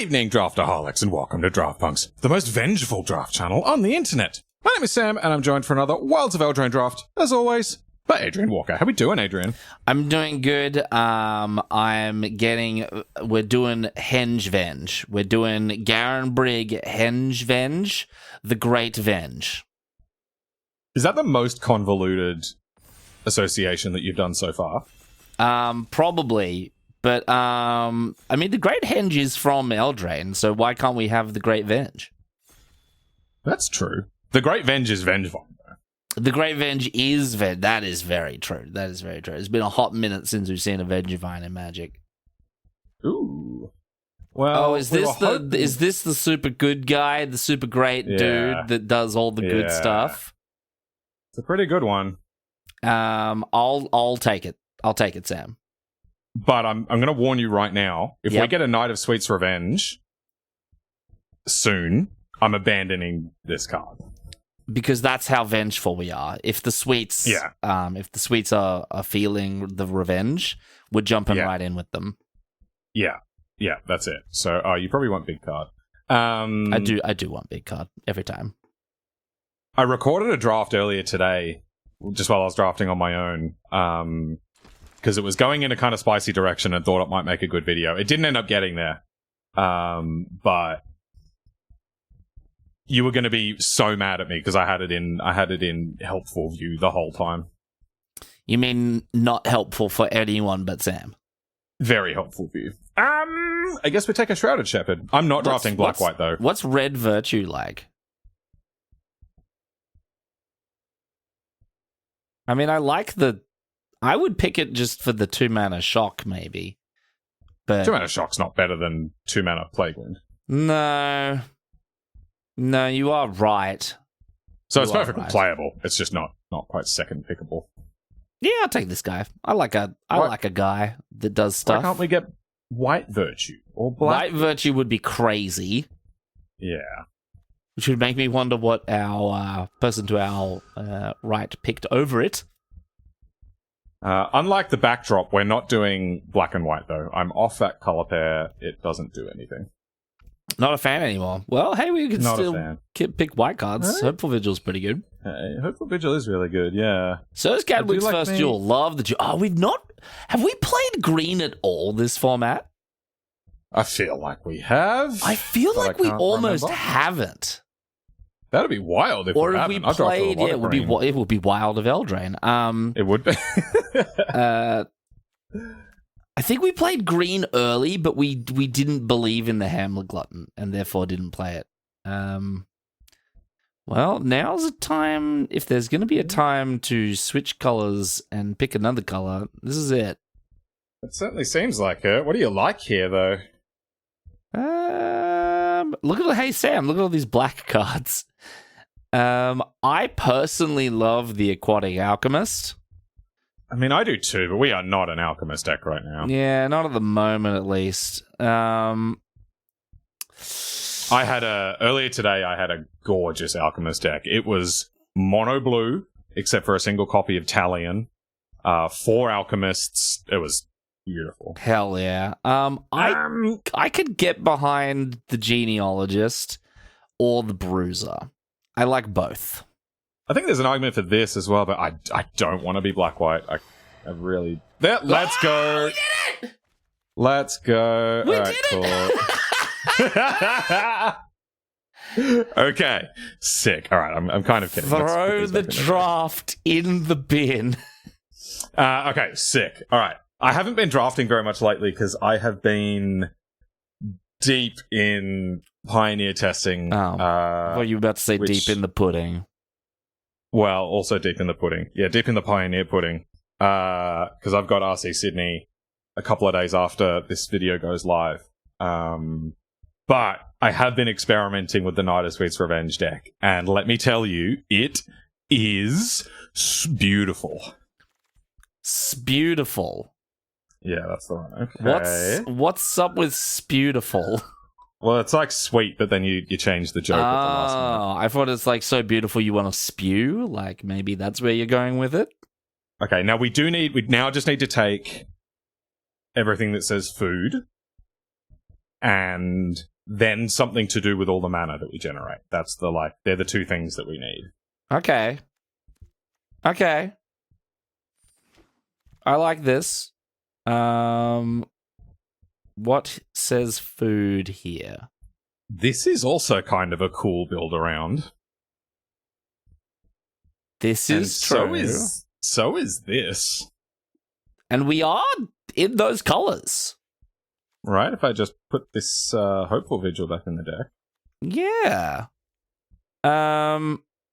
evening, Draftaholics, and welcome to Draft Punks, the most vengeful draft channel on the internet. My name is Sam, and I'm joined for another Wilds of Eldraine draft, as always, by Adrian Walker. How we doing, Adrian? I'm doing good. We're doing Henge Venge. We're doing Garen Brigg Henge Venge, the Great Venge. Is that the most convoluted association that you've done so far? Probably. But, I mean, the Great Henge is from Eldraine, so why can't we have the Great Venge? That's true. The Great Venge is vengeful. The Great Venge is that is very true. That is very true. It's been a hot minute since we've seen a Vengevine in Magic. Ooh. Well, is this the super good guy, the super great dude that does all the good stuff? It's a pretty good one. I'll take it. I'll take it, Sam. But I'm going to warn you right now, if we get a Knight of Sweet's Revenge soon, I'm abandoning this card. Because that's how vengeful we are. If the sweets are feeling the revenge, we're jumping right in with them. Yeah, that's it. So, you probably want big card. I do want big card every time. I recorded a draft earlier today, just while I was drafting on my own, because it was going in a kind of spicy direction and thought it might make a good video. It didn't end up getting there, but you were going to be so mad at me because I had it in helpful view the whole time. You mean not helpful for anyone but Sam? Very helpful view. I guess we take a Shrouded Shepherd. I'm not drafting black-white, though. What's Red Virtue like? I mean, I would pick it just for the 2-mana shock, maybe. But 2-mana shock's not better than 2-mana Plague Wound. No, you are right. So it's perfectly playable. It's just not quite second pickable. Yeah, I'll take this guy. I like a guy that does stuff. Why can't we get White Virtue or Black? White Virtue would be crazy. Yeah. Which would make me wonder what our person to our right picked over it. Unlike the backdrop, we're not doing black and white, though. I'm off that color pair. It doesn't do anything. Not a fan anymore. Well, hey, we can still pick white cards. Right. Hopeful Vigil's pretty good. Hey, Hopeful Vigil is really good, yeah. So is Gadwig's first duel. Love the duel. Oh, have we played green at all this format? I feel like we have. I feel like we almost haven't. That'd be wild if we haven't. We played. Yeah, it would be Wild of Eldraine. It would be. I think we played green early, but we didn't believe in the Hamlet Glutton and therefore didn't play it. Well, now's a time. If there's going to be a time to switch colors and pick another color, this is it. It certainly seems like it. What do you like here, though? Look at all these black cards. I personally love the Aquatic Alchemist. I mean, I do too, but we are not an Alchemist deck right now. Yeah, not at the moment, at least. Earlier today, I had a gorgeous Alchemist deck. It was mono blue, except for a single copy of Talion. 4 Alchemists. It was beautiful. Hell yeah. I could get behind the Genealogist or the Bruiser. I like both. I think there's an argument for this as well, but I don't want to be black-white. I really... Let's go! We did it! Let's go. We did it! Okay. Sick. All right, I'm kind of kidding. Throw the draft in the bin. Okay, sick. All right. I haven't been drafting very much lately because I have been deep in Pioneer testing. What you were about to say, deep in the pudding. Well, also deep in the pudding. Yeah, deep in the Pioneer pudding. Because I've got RC Sydney a couple of days after this video goes live. But I have been experimenting with the Knight of Sweet's Revenge deck. And let me tell you, it is beautiful. Beautiful. Yeah, that's the one. Okay. What's up with beautiful? Well, it's like sweet, but then you change the joke at the last minute. I thought it's like so beautiful you want to spew. Like maybe that's where you're going with it. Okay, now we now just need to take everything that says food and then something to do with all the mana that we generate. That's they're the two things that we need. Okay. I like this. What says food here? This is also kind of a cool build around. This is true. So is this. And we are in those colors. Right, if I just put this Hopeful Vigil back in the deck. Yeah.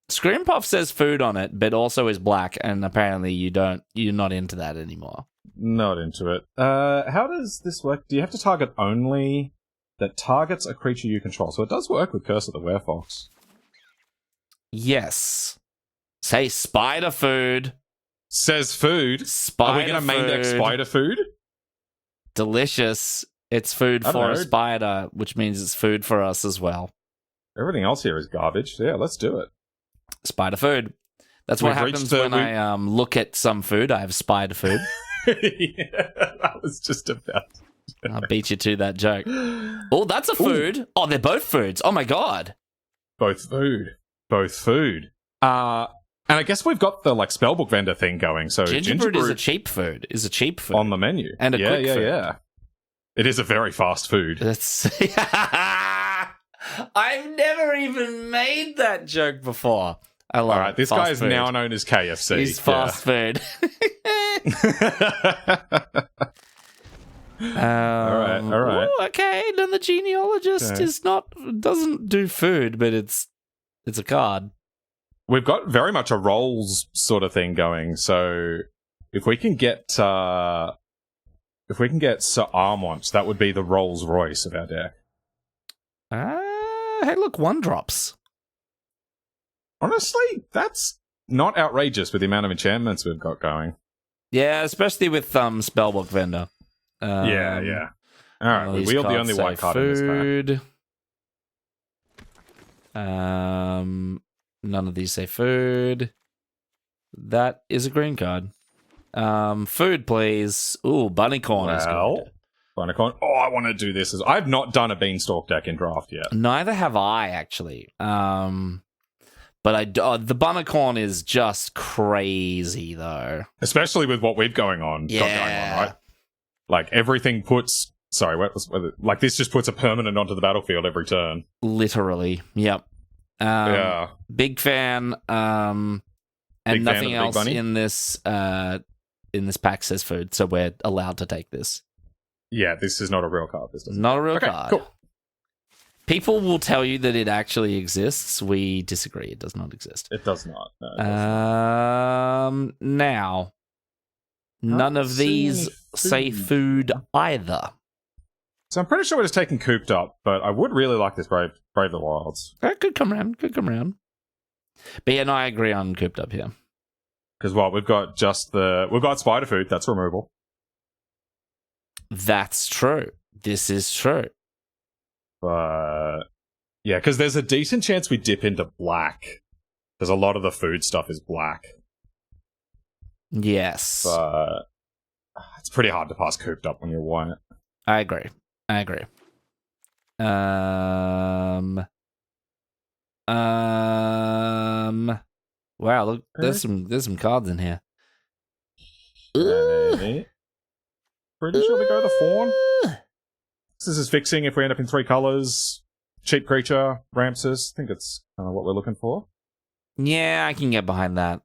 Scream Puff says food on it, but also is black, and apparently you're not into that anymore. Not into it. How does this work? Do you have to target only that targets a creature you control? So it does work with Curse of the Werefox. Yes. Say spider food. Says food. Spider Are we going to main deck spider food? Delicious. It's food for a spider, which means it's food for us as well. Everything else here is garbage. Yeah, let's do it. Spider food. That's what happens when I look at some food. I have spider food. Yeah, I was just about to. I'll beat you to that joke. Oh, that's a food. Ooh. Oh, they're both foods. Oh my god. Both food. And I guess we've got the spellbook vendor thing going. So Gingerbread is a cheap food. On the menu. And a quick food. Yeah. It is a very fast food. I've never even made that joke before. I love it. All right, this guy is now known as KFC. He's fast food. All right. Ooh, okay, then the genealogist doesn't do food, but it's a card. We've got very much a roles sort of thing going. So if we can get Sir Armont, that would be the Rolls Royce of our deck. Hey, look, 1-drops. Honestly, that's not outrageous with the amount of enchantments we've got going. Yeah, especially with Spellbook Vendor. Yeah. All right, we wield the only white card in this pack. None of these say food. That is a green card. Food, please. Ooh, Bunnycorn is good. Bunnycorn. Oh, I want to do this. I've not done a Beanstalk deck in draft yet. Neither have I, actually. But the Bunnycorn is just crazy, though. Especially with what we've got going on, right? Like, everything puts... Sorry, this just puts a permanent onto the battlefield every turn. Literally, yep. Yeah. Big fan. And big nothing else in this pack says food, so we're allowed to take this. Yeah, this is not a real card. This doesn't. Not a real card. Cool. People will tell you that it actually exists. We disagree. It does not exist. It does not. No, it does not. Now, none of these say food either. So I'm pretty sure we're just taking Cooped Up, but I would really like this Brave the Wilds. That could come around. But yeah, no, I agree on Cooped Up here. Because we've got Spider Food. That's removal. That's true. This is true. But yeah, because there's a decent chance we dip into black. Because a lot of the food stuff is black. Yes. But it's pretty hard to pass Cooped Up when you're white. I agree. Wow, look, there's some cards in here. Pretty sure we go the Fawn. This is fixing if we end up in 3 colors. Cheap creature, Ramses. I think it's kind of what we're looking for. Yeah, I can get behind that.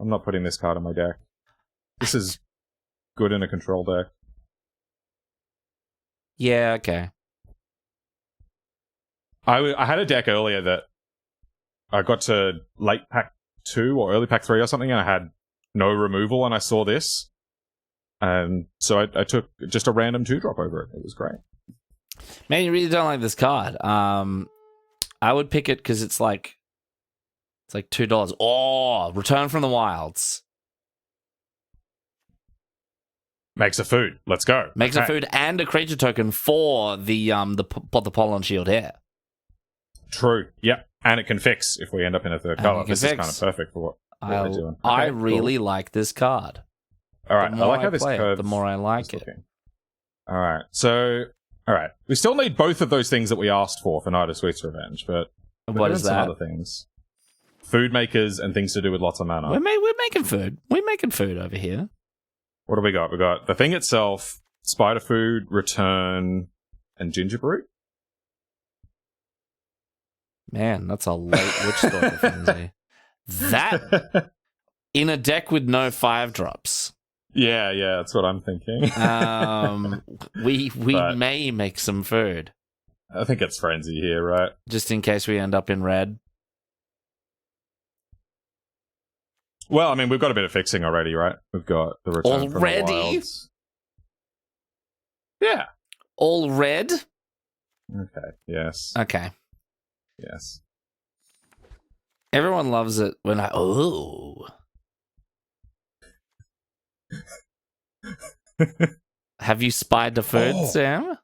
I'm not putting this card in my deck. This is good in a control deck. Yeah, okay. I had a deck earlier that I got to late pack 2 or early pack 3 or something, and I had no removal, and I saw this. And so I took just a random 2-drop over it. It was great. Man, you really don't like this card. I would pick it because it's like $2. Oh, Return from the Wilds. Makes a food. Let's go. Makes a food and a creature token for the Pollen Shield Hair. True. Yep. And it can fix if we end up in a 3rd color. This is kind of perfect for what we're doing. Okay, I really like this card. All right. I like how this curve. The more I like it. All right. So All right. We still need both of those things that we asked for Night of Sweet's Revenge, but what is that? Some other things. Food makers and things to do with lots of mana. We're making food. We're making food over here. What do we got? We got the thing itself, spider food, return, and ginger brew. Man, that's a late witch store frenzy. That in a deck with no 5-drops. Yeah, that's what I'm thinking. We may make some food. I think it's frenzy here, right? Just in case we end up in red. Well, I mean, we've got a bit of fixing already, right? We've got the return from the wilds. Yeah. All red? Okay, yes. Okay. Yes. Everyone loves it when Have you spied the food, Sam?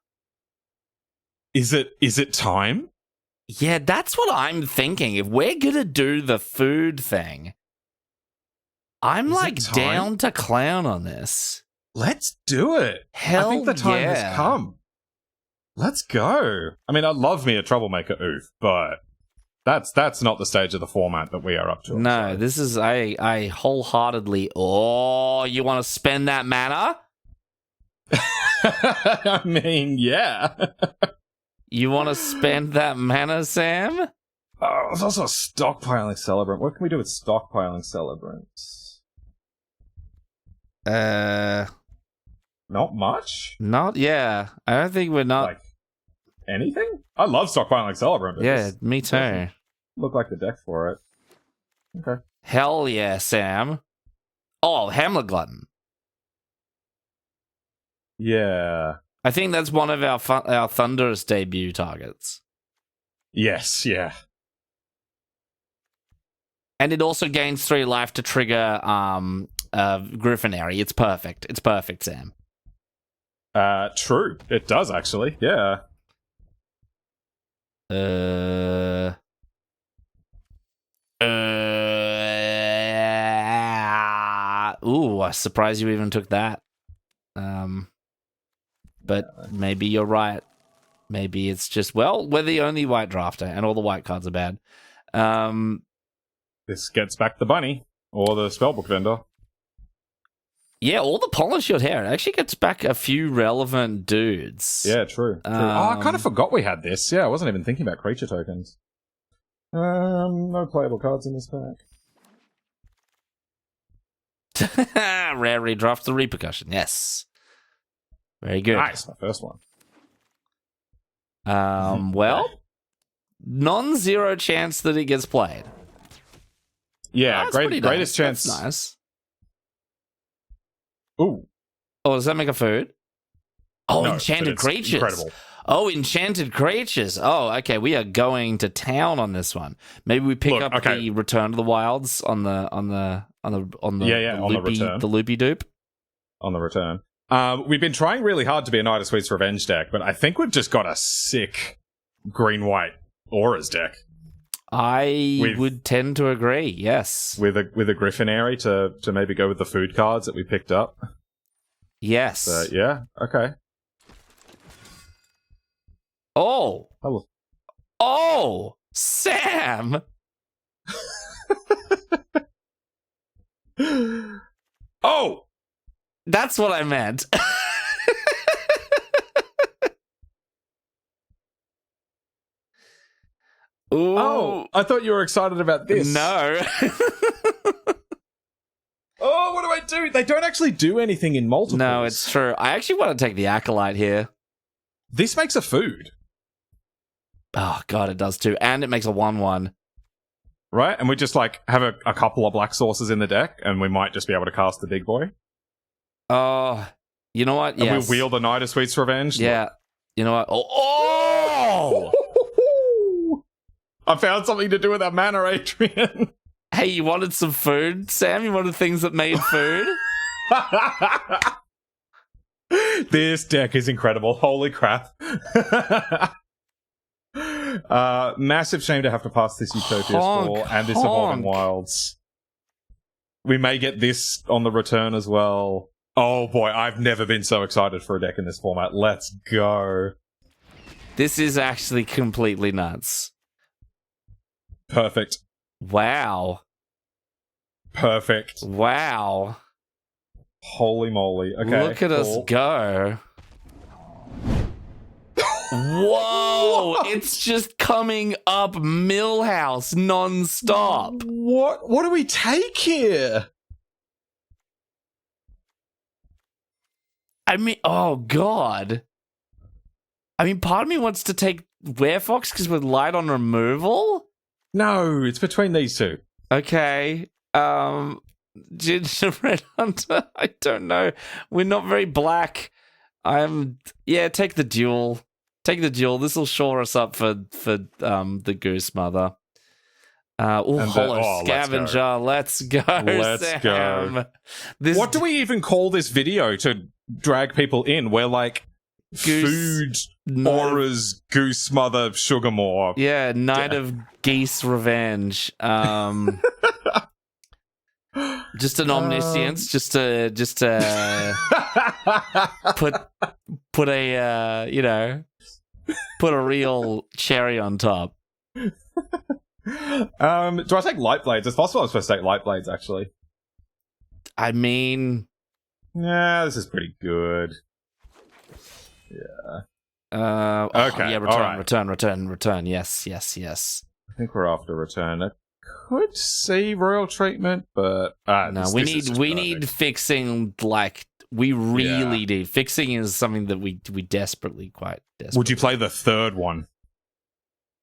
Is it time? Yeah, that's what I'm thinking. If we're gonna do the food thing, I'm down to clown on this. Let's do it. Hell, I think the time has come. Let's go. I mean, I love me a troublemaker oof, but that's not the stage of the format that we are up to. No, this is I wholeheartedly. Oh, you want to spend that mana? I mean, yeah. You want to spend that mana, Sam? Oh, there's also a stockpiling celebrant. What can we do with stockpiling celebrants? Not much? Yeah. I don't think we're not... Like, anything? I love stockpiling celebrant. Yeah, me too. Look like the deck for it. Okay. Hell yeah, Sam. Oh, Hamlet Glutton. Yeah. I think that's one of our Thunderous debut targets. Yes, yeah. And it also gains 3 life to trigger Griffin Aerie. It's perfect. It's perfect, Sam. True. It does, actually. Yeah. Ooh, I'm surprised you even took that. But maybe you're right. Maybe it's just, well, we're the only white drafter, and all the white cards are bad. This gets back the bunny, or the spellbook vendor. Yeah, all the polish your hair. It actually gets back a few relevant dudes. Yeah, true. I kind of forgot we had this. Yeah, I wasn't even thinking about creature tokens. No playable cards in this pack. Rare redraft the repercussion. Yes. Very good. Nice, my first one. Well, non-zero chance that it gets played. Yeah, greatest chance. That's nice. Ooh. Oh, does that make a food? Oh, no, enchanted creatures. Incredible. Oh, enchanted creatures. Oh, okay. We are going to town on this one. Maybe we pick up the Return to the Wilds on the loopy doop. On the return. We've been trying really hard to be a Night of Sweet's Revenge deck, but I think we've just got a sick green-white auras deck. I would tend to agree, yes. With a Griffin Aerie to maybe go with the food cards that we picked up. Yes. Yeah, okay. Oh, Sam! Oh! That's what I meant. Ooh. Oh, I thought you were excited about this. No. Oh, what do I do? They don't actually do anything in multiples. No, it's true. I actually want to take the Acolyte here. This makes a food. Oh, God, it does too. And it makes a 1/1. Right? And we just, have a couple of black sources in the deck, and we might just be able to cast the big boy. Oh, you know what? And we wheel the Night of Sweet's Revenge. Yeah. You know what? Oh! I found something to do with that mana, Adrian. Hey, you wanted some food, Sam? You wanted things that made food? This deck is incredible. Holy crap. Massive shame to have to pass this Utopia's Fall and this Evolving Wilds. We may get this on the return as well. Oh boy, I've never been so excited for a deck in this format. Let's go. This is actually completely nuts. Perfect. Wow. Perfect. Wow. Holy moly. Okay. Look at us go. Whoa! It's just coming up Millhouse non-stop. What do we take here? I mean, oh god. I mean, part of me wants to take Werefox because we're light on removal. No, it's between these two. Okay. Gingerbread Hunter. I don't know. We're not very black. Take the duel. Take the duel. This will shore us up for the Goosemother. Hollow Scavenger. Let's go. Let's go. What do we even call this video to drag people in? We're like food, auras, Goosemother, Sugarmore. Yeah, Night of Geese Revenge. Just an omniscience, just to put a put a real cherry on top. Do I take light blades? It's possible I was supposed to take light blades, actually. I mean, yeah, this is pretty good. Yeah. Okay. Yeah. Return. Yes. I think we're after return. I could see royal treatment, but no, we need fixing. Like we really need fixing is something that we desperately. Would you play the third one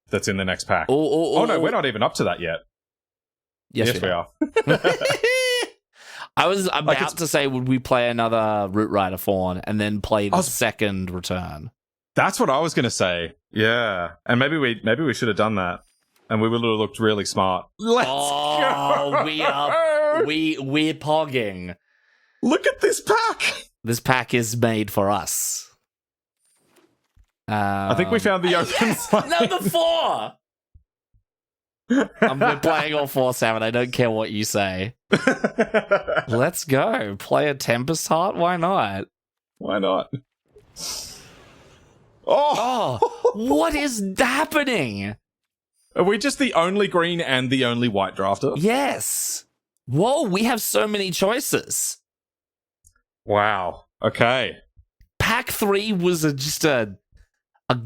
that's in the next pack? Oh no, we're not even up to that yet. Yes, we are. I was about to say, would we play another Root Rider Fawn and then play the second return? That's what I was going to say. Yeah, and maybe we should have done that, and we would have looked really smart. Let's go. We're pogging. Look at this pack. This pack is made for us. I think we found the open one. Number 4. We're playing all 4, Sam, I don't care what you say. Let's go. Play a Tempest Heart? Why not? Why not? What is happening? Are we just the only green and the only white drafter? Yes. Whoa, we have so many choices. Wow. Okay. Pack 3 was just a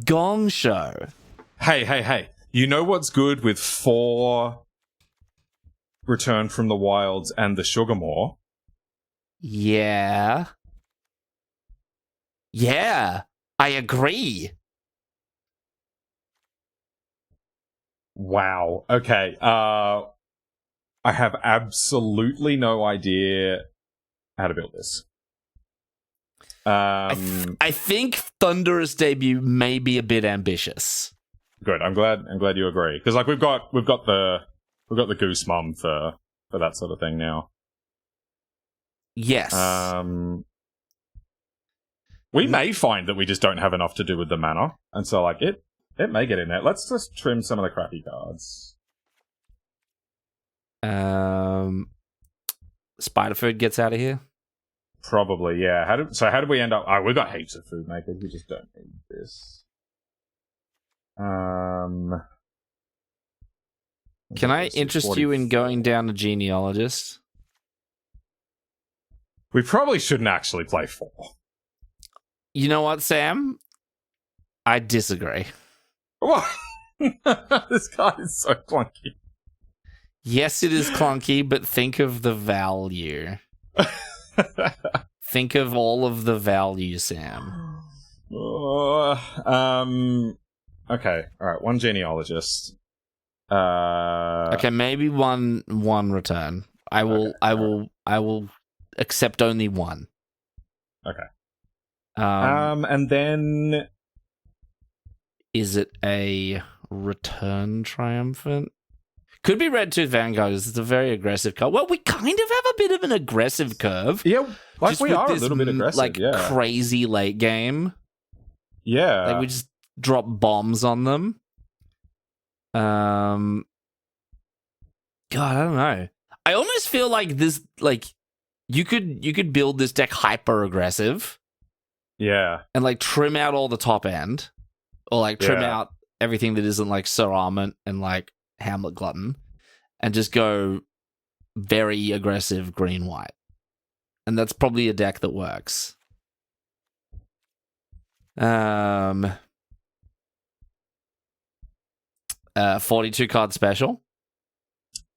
gong show. Hey. You know what's good with 4 Return from the Wilds and the Sugarmore? Yeah. Yeah, I agree. Wow. Okay. I have absolutely no idea how to build this. I think Thunderous Debut may be a bit ambitious. Good. I'm glad you agree, because like we've got the Goose Mum for that sort of thing now. Yes. We may find that we just don't have enough to do with the mana, and so like it may get in there. Let's just trim some of the crappy cards. Spiderfood gets out of here. Probably, yeah. How did we end up? We've got heaps of food makers. We just don't need this. Can I interest you in going down to Genealogist? We probably shouldn't actually play 4. You know what, Sam? I disagree. What? This guy is so clunky. Yes, it is clunky, but think of the value. Think of all of the value, Sam. Okay, all right. 1 Genealogist. Okay, maybe one return. I will accept only 1. Okay. And then is it a return triumphant? Could be Red Tooth Vanguard. It's a very aggressive card. Well, we kind of have a bit of an aggressive curve. Yeah, like we are a little bit aggressive. Like crazy late game. Yeah, like we just drop bombs on them. God, I don't know. I almost feel like this, like you could build this deck hyper aggressive. Yeah, and like trim out all the top end. or like trim Yeah. out everything that isn't like Sir Arment and like Hamlet Glutton, and just go very aggressive green-white. And that's probably a deck that works. 42 card special.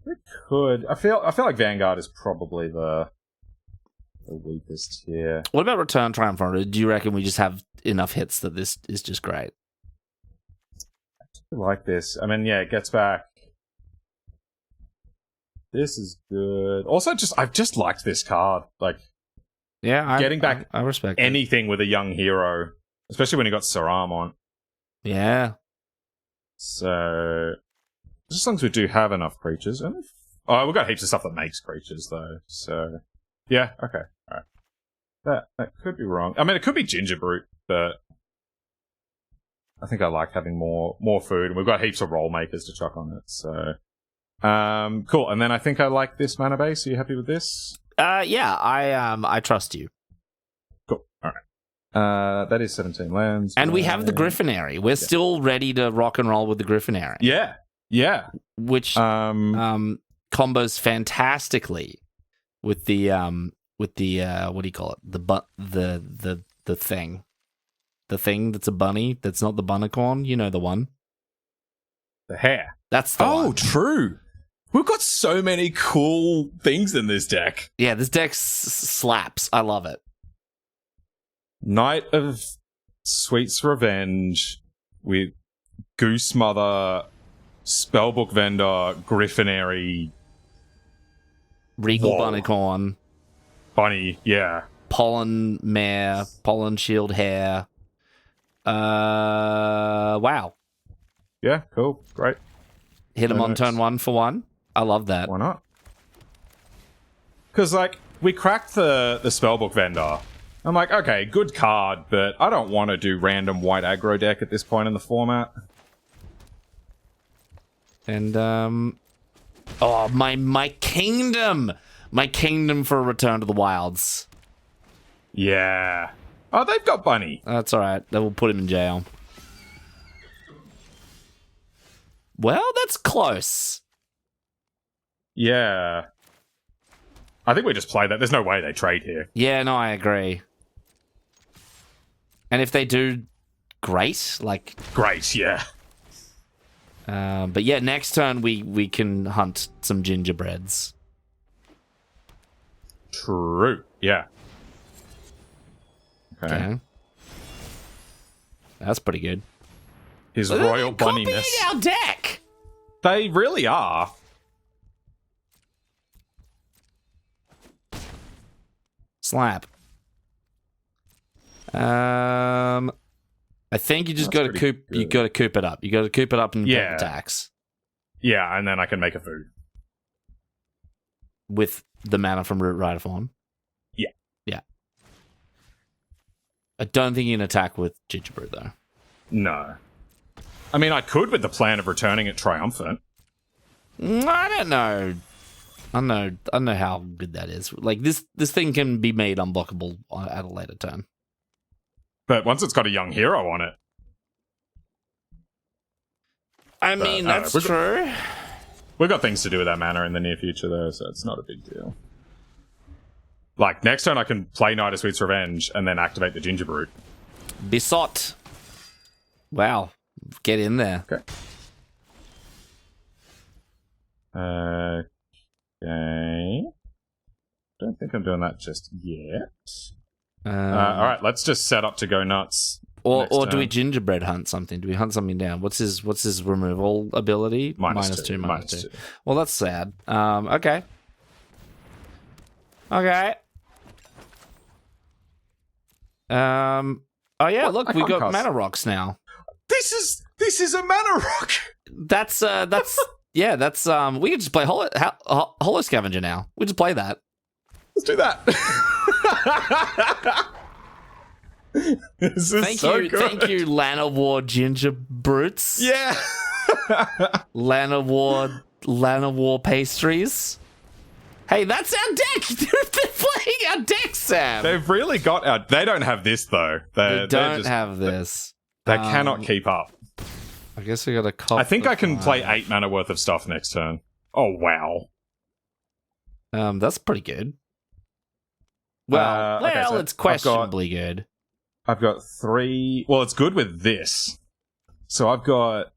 It could. I feel like Vanguard is probably the weakest here. What about Return Triumphant? Do you reckon we just have enough hits that this is just great? I like this. I mean, yeah, it gets back. This is good. Also, I've just liked this card. Like, yeah, getting back I respect anything with a young hero, especially when he got Saram on. Yeah. So, just as long as we do have enough creatures. Oh, we've got heaps of stuff that makes creatures, though. So, yeah, okay. All right. That could be wrong. I mean, it could be Ginger Brute, but I think I like having more food, and we've got heaps of roll makers to chuck on it. So, cool. And then I think I like this mana base. Are you happy with this? Yeah, I trust you. Cool. All right. That is 17 lands. And we have the Griffin Aerie. We're still ready to rock and roll with the Griffin Aerie. Yeah. Yeah. Which combos fantastically with the what do you call it? The thing. The thing that's a bunny that's not the bunnicorn, you know the one. The hare. That's the one. Oh, true. We've got so many cool things in this deck. Yeah, this deck slaps. I love it. Knight of Sweet's Revenge with Goosemother, Spellbook Vendor, Griffin Aerie, Regal Bunnicorn, Bunny, yeah. Pollen Mare, Pollen Shield Hare. Wow. Yeah, cool. Great. Hit him on turn 1 for 1. I love that. Why not? Because, like, we cracked the Spellbook Vendor. I'm like, okay, good card, but I don't want to do random white aggro deck at this point in the format. And, oh, my kingdom! My kingdom for a Return to the Wilds. Yeah. Oh, they've got Bunny. That's alright. That will put him in jail. Well, that's close. Yeah. I think we just play that. There's no way they trade here. Yeah, no, I agree. And if they do, great. Like, great, yeah. But yeah, next turn we can hunt some gingerbreads. True. Yeah. Okay. That's pretty good. His royal bunniness. Copying our deck. They really are. Slap. I think you just got to coop. You got to coop it up. You got to coop it up and get the tax. Yeah, and then I can make a food with the mana from Root Rider Fawn. Yeah, yeah. I don't think you can attack with Gingerbread though. No. I mean, I could with the plan of returning it triumphant. I don't know. I know how good that is. Like this thing can be made unblockable at a later turn. But once it's got a young hero on it. I mean, that's true. We've got things to do with that mana in the near future, though, so it's not a big deal. Like, next turn I can play Knight of Sweet's Revenge and then activate the Ginger Brute. Besot. Wow. Get in there. Okay. Okay. Don't think I'm doing that just yet. Alright, let's just set up to go nuts. Or do we gingerbread hunt something? Do we hunt something down? What's his removal ability? Minus two. Well, that's sad. Okay. Okay. Oh yeah, look, we got mana rocks now. This is a mana rock. That's yeah, that's we can just play Holo Scavenger now. We just play that. Let's do that. This is so good. Thank you, Llanowar Ginger Brutes. Yeah. Llanowar pastries. Hey, that's our deck. They're playing our deck, Sam. They've really got our. They don't have this though. They don't have this. They cannot keep up. I guess we got to cop. I think I can play 8 mana worth of stuff next turn. Oh, wow. That's pretty good. Well, okay, so it's questionably good. I've got 3... Well, it's good with this. So I've got...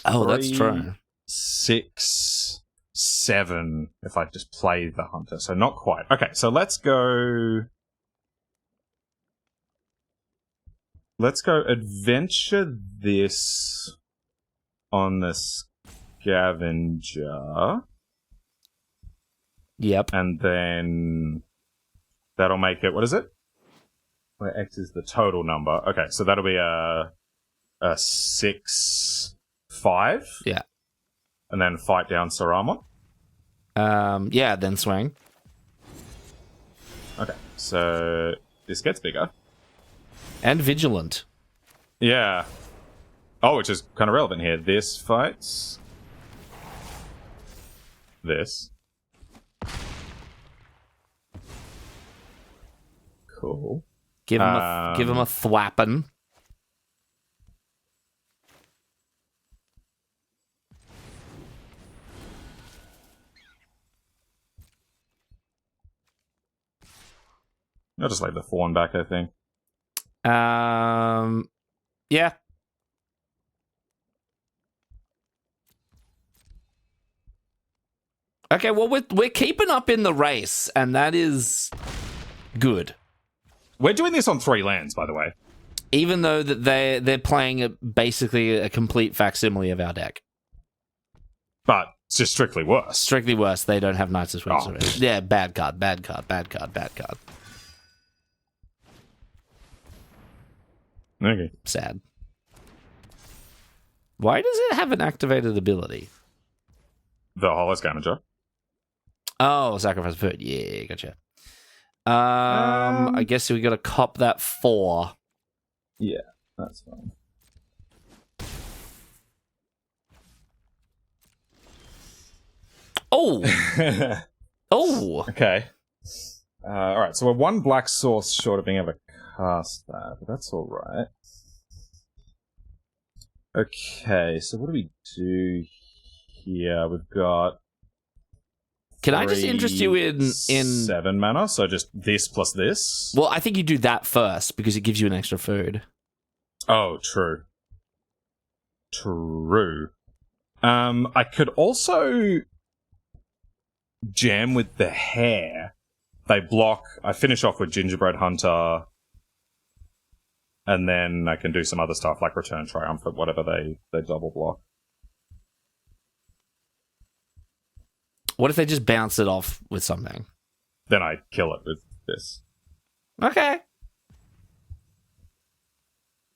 Oh, 3, that's true. 6, 7, if I just play the Hunter. So not quite. Okay, so let's go... Let's go adventure this on the Scavenger. Yep. And then that'll make it... What is it? Where X is the total number. Okay, so that'll be a 6, 5. Yeah. And then fight down Saramon. Yeah, then swing. Okay, so this gets bigger. And vigilant. Yeah. Oh, which is kind of relevant here. This fights this. Cool. Give him a thwapping. I'll just lay the fawn back, I think. Yeah. Okay, well we're keeping up in the race, and that is good. We're doing this on 3 lands, by the way. Even though that they're playing basically a complete facsimile of our deck. But it's just strictly worse. Strictly worse. They don't have Knights of Sword. Oh. Yeah, bad card, bad card, bad card, bad card. Okay. Sad. Why does it have an activated ability? The Hollow Scavenger. Oh, sacrifice food. Yeah, gotcha. I guess we got to cop that 4. Yeah, that's fine. Oh! Oh! Okay. Alright, so we're 1 black source short of being able to cast that, but that's alright. Okay, so what do we do here? We've got... Can I just interest you in 7 mana, so just this plus this? Well, I think you do that first, because it gives you an extra food. Oh, true. True. I could also jam with the hair. They block. I finish off with Gingerbread Hunter, and then I can do some other stuff like Return Triumphant, whatever they double block. What if they just bounce it off with something? Then I kill it with this. Okay.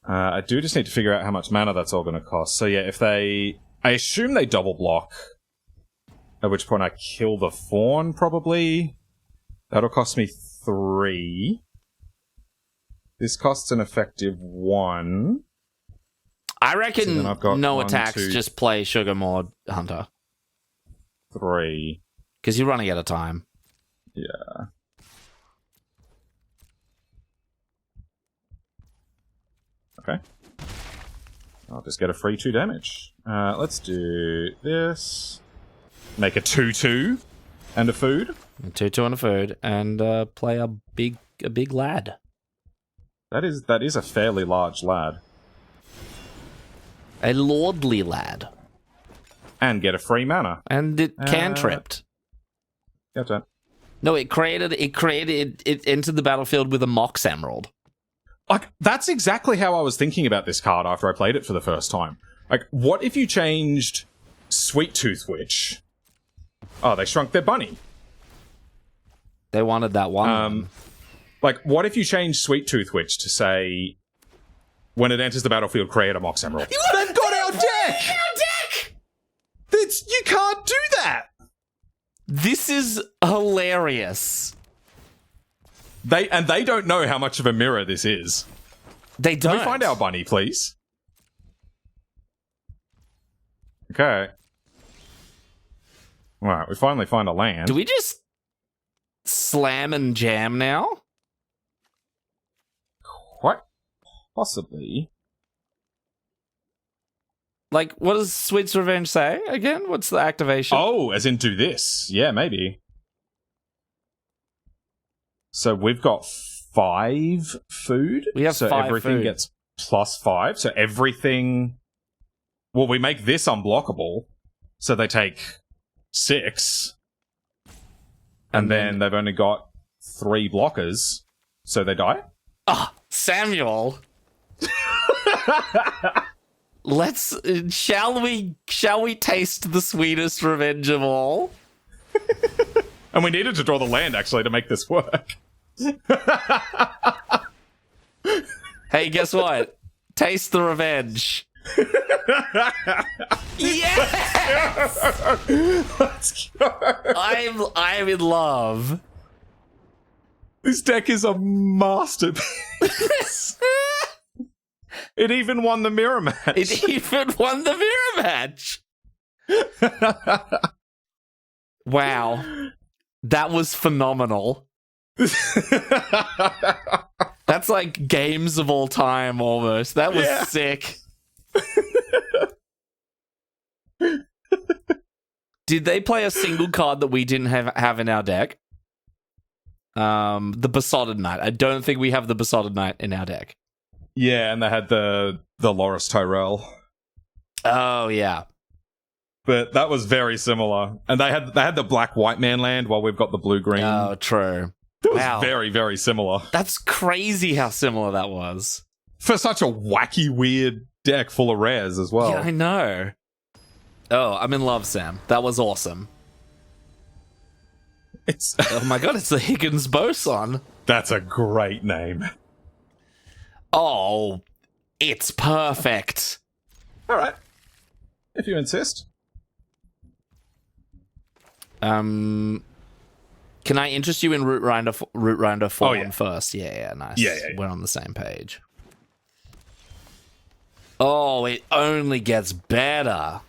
I do just need to figure out how much mana that's all going to cost. So yeah, if they... I assume they double block, at which point I kill the fawn, probably. That'll cost me 3. This costs an effective 1. I reckon So then I've got no 1, attacks, 2, just play Sugar Maud Hunter. 3. Because you're running out of time. Yeah. Okay. I'll just get a free 2 damage. Let's do this. Make a 2/2 and a food. 2/2 and a food, and play a big lad. That is a fairly large lad. A lordly lad. And get a free mana. And it cantripped. Gotcha. No, it entered the battlefield with a Mox Emerald. Like, that's exactly how I was thinking about this card after I played it for the first time. Like, what if you changed Sweet Tooth Witch? Oh, they shrunk their bunny. They wanted that one. Like, what if you changed Sweet Tooth Witch to say, when it enters the battlefield, create a Mox Emerald? They've got our deck! You can't do that! This is hilarious. They don't know how much of a mirror this is. They don't. Can we find our bunny, please? Okay. Alright, we finally find a land. Do we just slam and jam now? Quite possibly. Like, what does Sweet's Revenge say again? What's the activation? Oh, as in do this. Yeah, maybe. So we've got 5 food. We have so 5 everything food. gets +5. So everything. Well, we make this unblockable. So they take 6. And then they've only got 3 blockers. So they die? Ah, Samuel. Shall we taste the sweetest revenge of all? And we needed to draw the land, actually, to make this work. Hey, guess what? Taste the revenge. Yes! Let's go. I'm in love. This deck is a masterpiece. It even won the mirror match. It even won the mirror match. Wow. That was phenomenal. That's like games of all time almost. That was sick. Did they play a single card that we didn't have in our deck? The Besotted Knight. I don't think we have the Besotted Knight in our deck. Yeah, and they had the Loris Tyrell. Oh yeah. But that was very similar. And they had the black white man land while we've got the blue green. Oh, true. It was very, very similar. That's crazy how similar that was. For such a wacky, weird deck full of rares as well. Yeah, I know. Oh, I'm in love, Sam. That was awesome. Oh my god, it's the Higgins boson. That's a great name. Oh, it's perfect. All right. If you insist. Can I interest you in Root Rinder 4 first? Yeah, nice. Yeah. We're on the same page. Oh, it only gets better.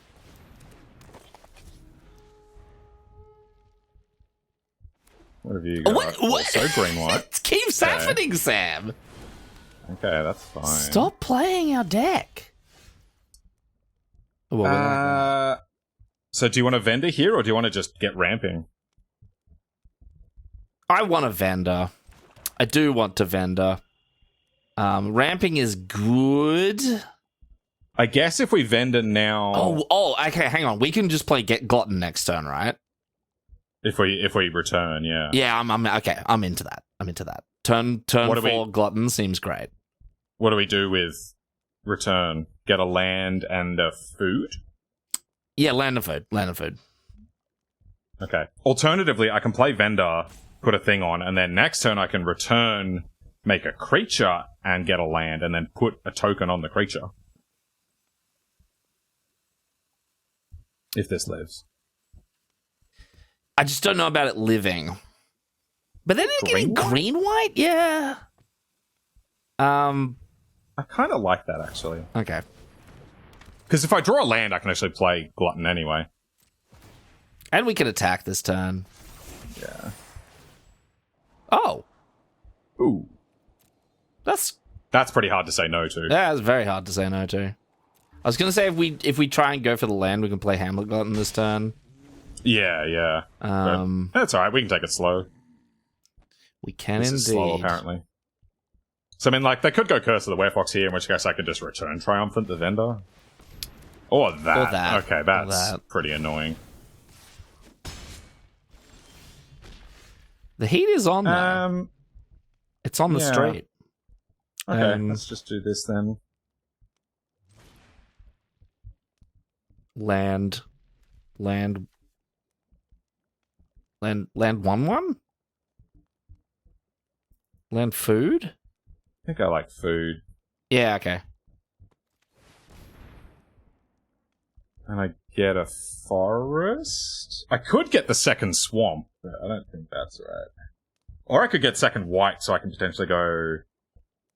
What have you got? What? Also green white. It keeps happening, Sam. Okay, that's fine. Stop playing our deck. So do you want a vendor here, or do you want to just get ramping? I want a vendor. I do want to vendor. Ramping is good. I guess if we vendor now... Okay, hang on. We can just play Get Glutton next turn, right? If we return, yeah. Yeah, I'm into that. Turn 4 Glutton seems great. What do we do with return? Get a land and a food? Yeah, land and food. Okay. Alternatively, I can play vendor, put a thing on, and then next turn I can return, make a creature, and get a land, and then put a token on the creature. If this lives. I just don't know about it living. But then getting green-white? Yeah. I kind of like that, actually. Okay. Because if I draw a land, I can actually play Glutton anyway. And we can attack this turn. Yeah. Oh. Ooh. That's pretty hard to say no to. Yeah, it's very hard to say no to. I was going to say if we try and go for the land, we can play Hamlet Glutton this turn. Yeah. That's alright, we can take it slow. We can this indeed. Is slow, apparently. So, I mean, like, they could go Curse of the Werefox here, in which case I could just return Triumphant the vendor. Or that. Okay, that's pretty annoying. The heat is on, though. It's on the street. Okay, let's just do this then. Land 1/1? Land food? I think I like food. Yeah, okay. And I get a forest? I could get the second swamp, but I don't think that's right. Or I could get second white, so I can potentially go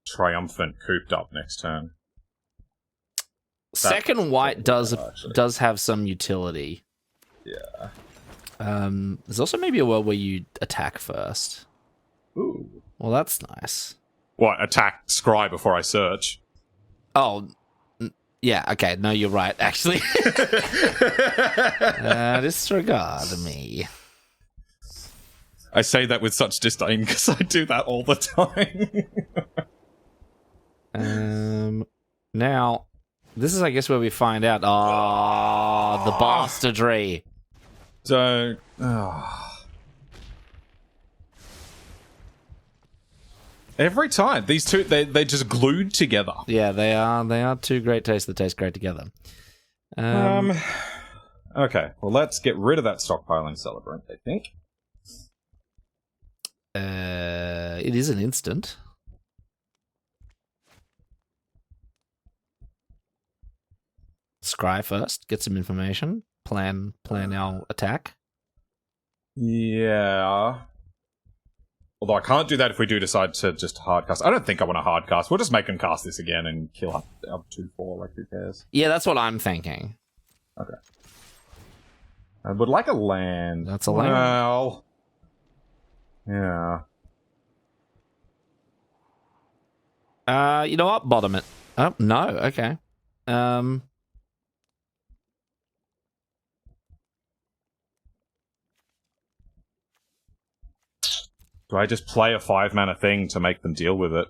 Triumphant cooped up next turn. Second white does have some utility. Yeah. There's also maybe a world where you attack first. Ooh. Well, that's nice. What, attack Scry before I search? Oh, Yeah, okay. No, you're right, actually. Disregard me. I say that with such disdain because I do that all the time. Now, this is, I guess, where we find out. Oh, the bastardry. Don't. Every time these two, they just glued together. Yeah, they are two great tastes that taste great together. Okay, well, let's get rid of that stockpiling celebrant, I think. It is an instant. Scry first, get some information, plan our attack. Yeah. Although I can't do that if we do decide to just hardcast. I don't think I want to hardcast. We'll just make them cast this again and kill up 2/4, like, who cares? Yeah, that's what I'm thinking. Okay. I would like a land. That's a land. Well, yeah. You know what? Bottom it. Oh, no, okay. Do I just play a 5-mana thing to make them deal with it?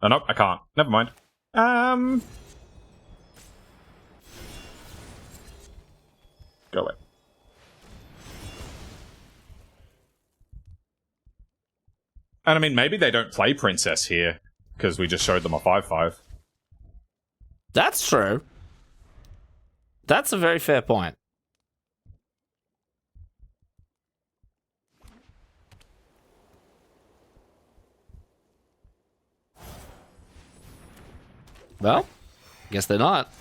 Oh, nope, I can't. Never mind. Go away. And I mean, maybe they don't play Princess here, because we just showed them a 5/5. That's true. That's a very fair point. Well, guess they're not.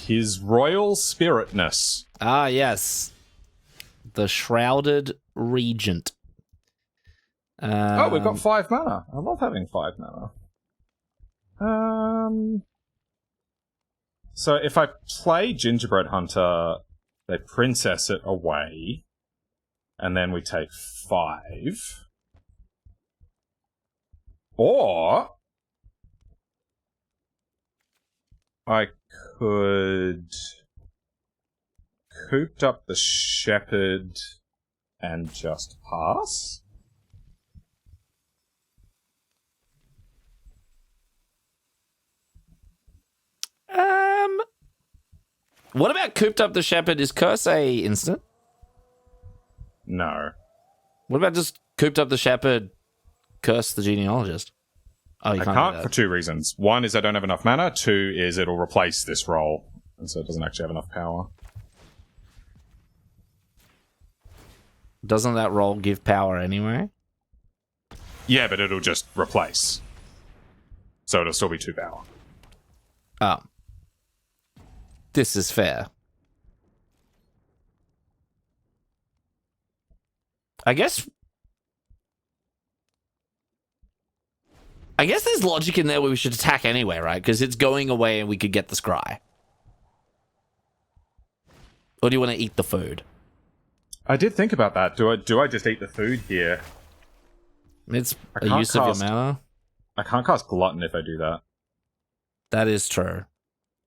His Royal Spiritness. Ah, yes. The Shrouded Regent. Oh, we've got 5 mana. I love having 5 mana. So if I play Gingerbread Hunter, they princess it away, and then we take 5. Or I could Cooped Up the Shepherd and just pass. What about Cooped Up the Shepherd? Is Curse a instant? No. What about just Cooped Up the Shepherd, Curse the Genealogist? Oh, you I can't can't do for that. 2 reasons. 1 is I don't have enough mana. 2 is it'll replace this roll, and so it doesn't actually have enough power. Doesn't that roll give power anyway? Yeah, but it'll just replace. So it'll still be 2 power. Oh. This is fair. I guess there's logic in there where we should attack anyway, right? Because it's going away and we could get the scry. Or do you want to eat the food? I did think about that. Do I just eat the food here? It's I a can't use of your cast- mana. I can't cast Glutton if I do that. That is true.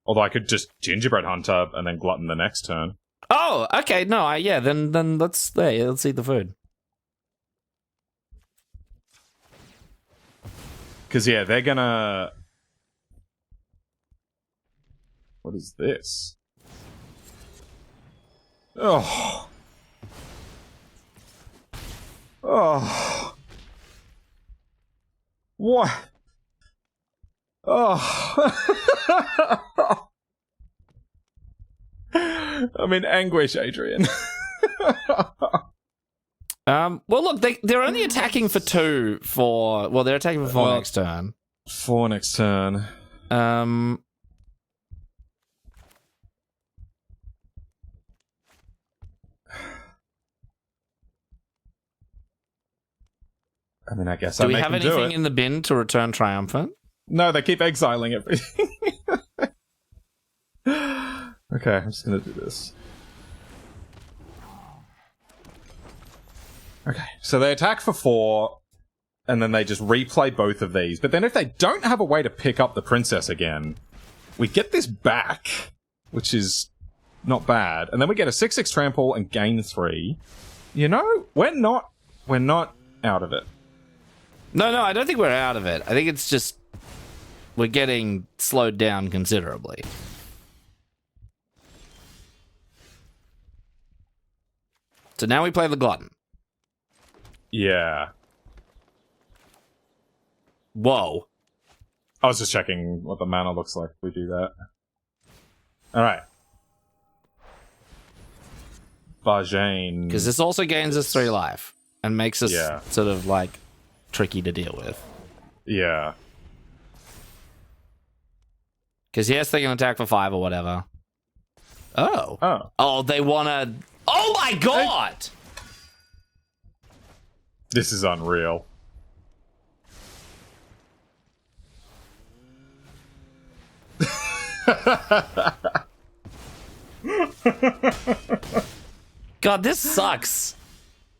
Although I could just Gingerbread Hunter and then Glutton the next turn. Oh, okay. No, yeah. Then let's eat the food. Because, yeah, they're gonna... What is this? Oh. Oh. What? Oh. I'm in anguish, Adrian. Well, look, they're only attacking for 2 for... Well, they're attacking for 4 next turn. 4 next turn. I mean, I guess Do we have anything in the bin to return triumphant? No, they keep exiling everything. Okay, I'm just gonna do this. Okay, so they attack for 4, and then they just replay both of these. But then if they don't have a way to pick up the princess again, we get this back, which is not bad. And then we get a 6/6 trample and gain 3. You know, we're not out of it. No, I don't think we're out of it. I think it's just we're getting slowed down considerably. So now we play the Glutton. Yeah. Whoa. I was just checking what the mana looks like if we do that. Alright. Bajane. Because this also gains us 3 life and makes us sort of like tricky to deal with. Yeah. Because yes, they can attack for 5 or whatever. Oh, they want to... Oh my god! This is unreal. God, this sucks.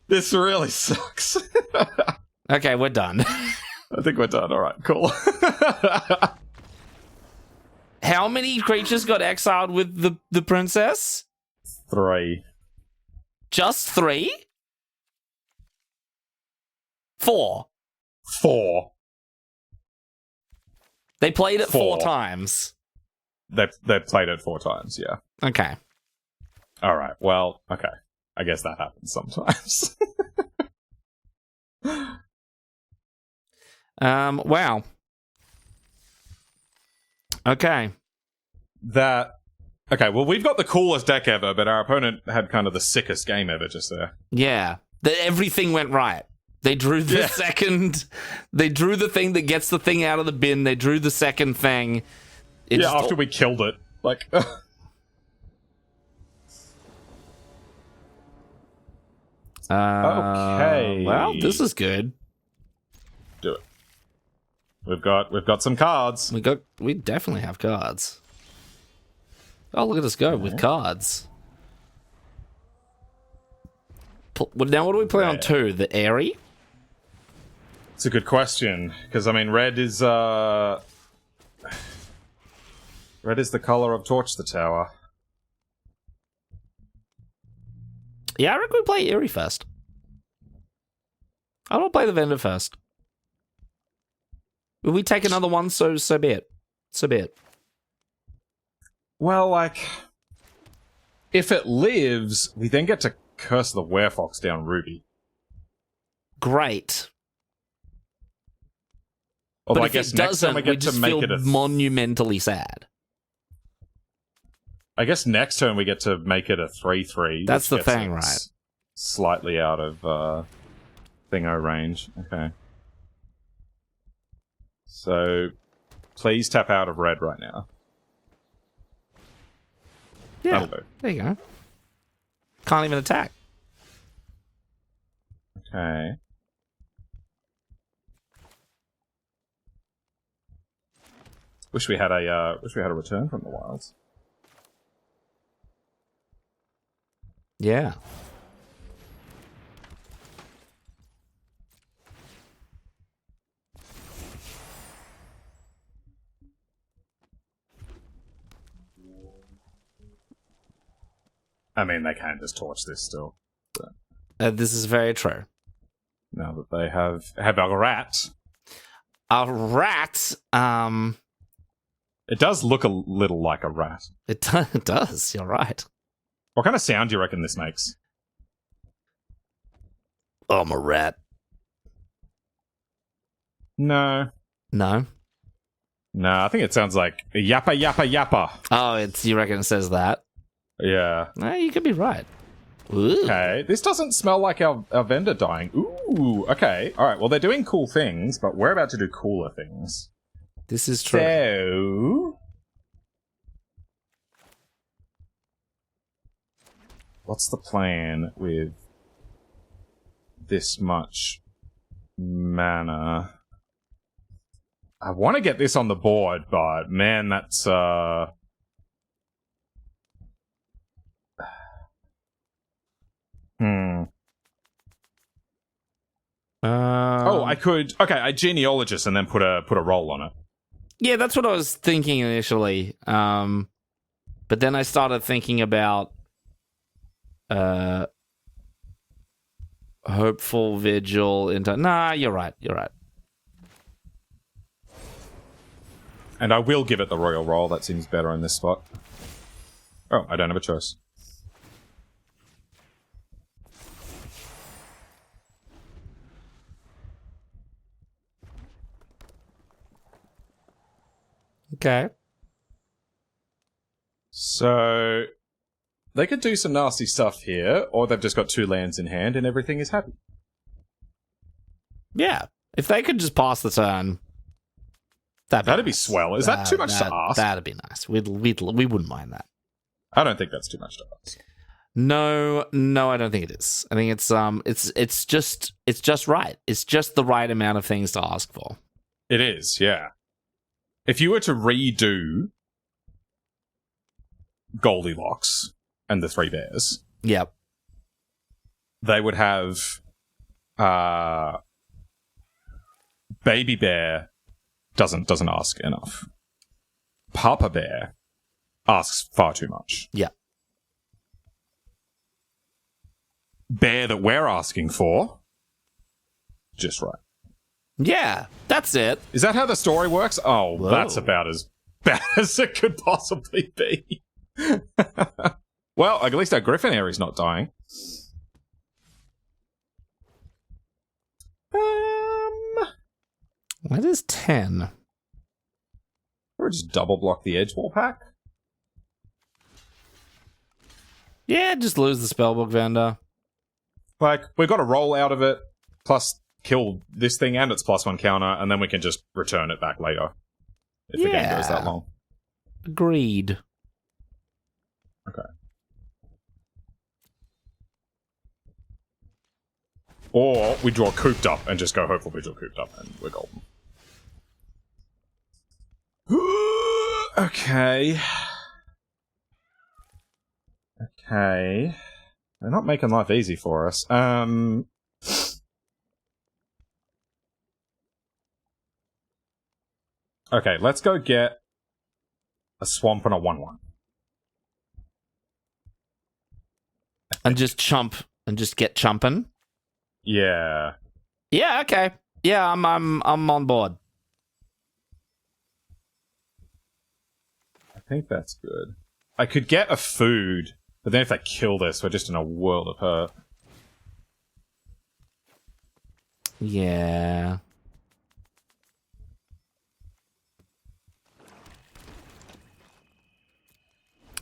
This really sucks. Okay, we're done. I think we're done. All right, cool. How many creatures got exiled with the princess? 3. Just 3? 4. 4. They played it 4 4 times. They played it 4 times, yeah. Okay. All right, well, okay. I guess that happens sometimes. Wow. Okay. Okay, well, we've got the coolest deck ever, but our opponent had kind of the sickest game ever just there. Yeah. Everything went right. They drew the second... They drew the thing that gets the thing out of the bin. They drew the second thing. After we killed it. Like... okay. Well, this is good. Do it. We've got some cards. We definitely have cards. Oh, look at us go with cards. Now, what do we play on 2? The Aerie? It's a good question, because, I mean, red is the color of Torch the Tower. Yeah, I reckon we play Aerie first. I don't play the vendor first. Will we take another one? So be it. So be it. Well, like, if it lives, we then get to curse the Werefox down Ruby. Great. Although but I guess next time we get to make it monumentally sad. I guess next turn we get to make it a 3/3. That's the thing, right? Slightly out of thingo range. Okay. So, please tap out of red right now. Yeah, there you go. Can't even attack. Okay. Wish we had a return from the wilds. Yeah. I mean, they can just torch this still. This is very true. Now that they have a rat. A rat, It does look a little like a rat. It does, you're right. What kind of sound do you reckon this makes? I'm a rat. No. No? No, I think it sounds like yappa yappa yappa. Oh, you reckon it says that? Yeah. No, you could be right. Ooh. Okay, this doesn't smell like our vendor dying. Ooh, okay. Alright, well, they're doing cool things, but we're about to do cooler things. This is true. So... what's the plan with this much mana? I want to get this on the board, but man, that's I could. Okay, I genealogist and then put a roll on it. Yeah, that's what I was thinking initially. But then I started thinking about hopeful vigil into. Nah, you're right. And I will give it the royal roll. That seems better in this spot. Oh, I don't have a choice. Okay. So they could do some nasty stuff here, or they've just got 2 lands in hand and everything is happy. Yeah. If they could just pass the turn, that'd be be swell. Is that too much to ask? That'd be nice. We wouldn't mind that. I don't think that's too much to ask. No, I don't think it is. I think it's just right. It's just the right amount of things to ask for. It is, yeah. If you were to redo Goldilocks and the 3 bears, Yep. they would have Baby Bear doesn't ask enough. Papa Bear asks far too much. Yeah. Bear that we're asking for, just right. Yeah, that's it. Is that how the story works? Oh, Whoa. That's about as bad as it could possibly be. Well, at least our Griffin Aerie's not dying. What is 10? Or just double block the edge wall pack? Yeah, just lose the spellbook vendor. Like, we've got to roll out of it, plus kill this thing and its +1 counter, and then we can just return it back later. If the game goes that long. Agreed. Okay. Or we draw Cooped Up and just go Hopeful Vigil Cooped Up and we're golden. Okay. Okay. They're not making life easy for us. Okay, let's go get a swamp and a 1/1. And just chump and just get chumping. Yeah. Yeah, okay. Yeah, I'm on board. I think that's good. I could get a food, but then if they kill this, we're just in a world of hurt. Yeah.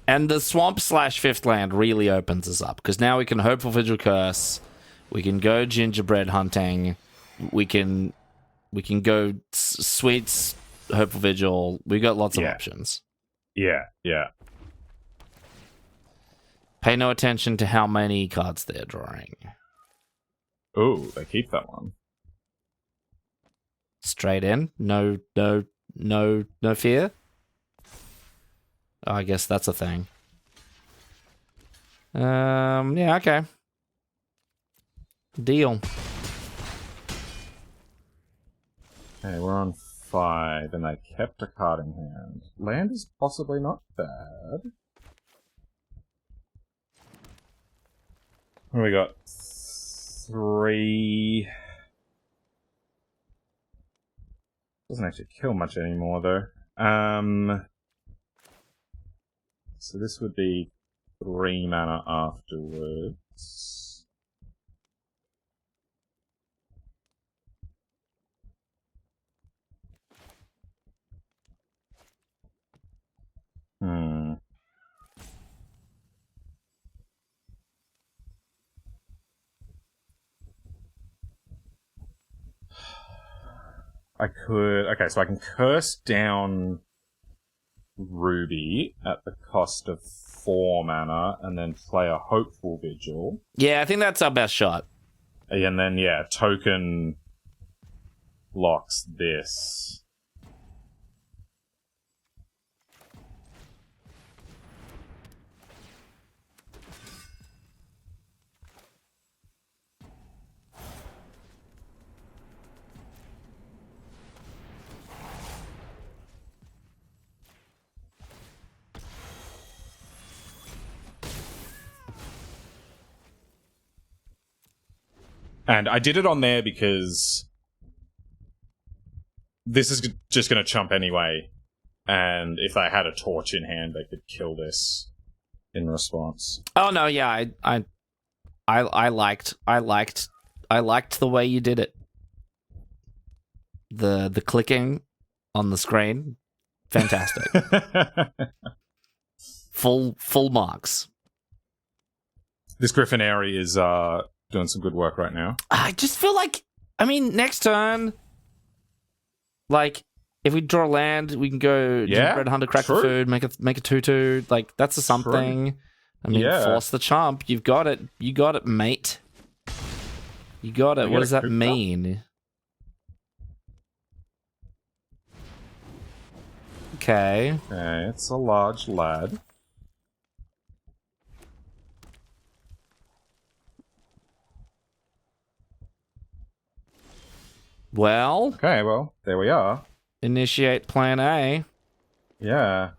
And the swamp / 5th land really opens us up, because now we can Hopeful Vigil Curse, we can go gingerbread hunting, we can go sweets, Hopeful Vigil. We got lots of options. Yeah. Pay no attention to how many cards they're drawing. Ooh, they keep that one. Straight in, no fear. Oh, I guess that's a thing. Yeah, okay. Deal. Okay, we're on 5, and they kept a card in hand. Land is possibly not bad. We got 3. Doesn't actually kill much anymore, though. So this would be 3 mana afterwards. I could... Okay, so I can curse down Ruby at the cost of 4 mana and then play a Hopeful Vigil. Yeah, I think that's our best shot. And then, yeah, token locks this. And I did it on there because this is just going to chump anyway. And if they had a torch in hand, they could kill this in response. Oh no, yeah, I liked the way you did it. The clicking on the screen, fantastic. Full marks. This Griffin Aerie is doing some good work right now. I just feel like, I mean, next turn, like, if we draw land, we can go Gingerbread Hunter, crack the food, make a 2/2. Like, that's a something. True. I mean, force the chump. You've got it. You got it, mate. You got it. What does that mean? Okay. Okay, it's a large lad. Well. Okay, well, there we are. Initiate plan A. Yeah.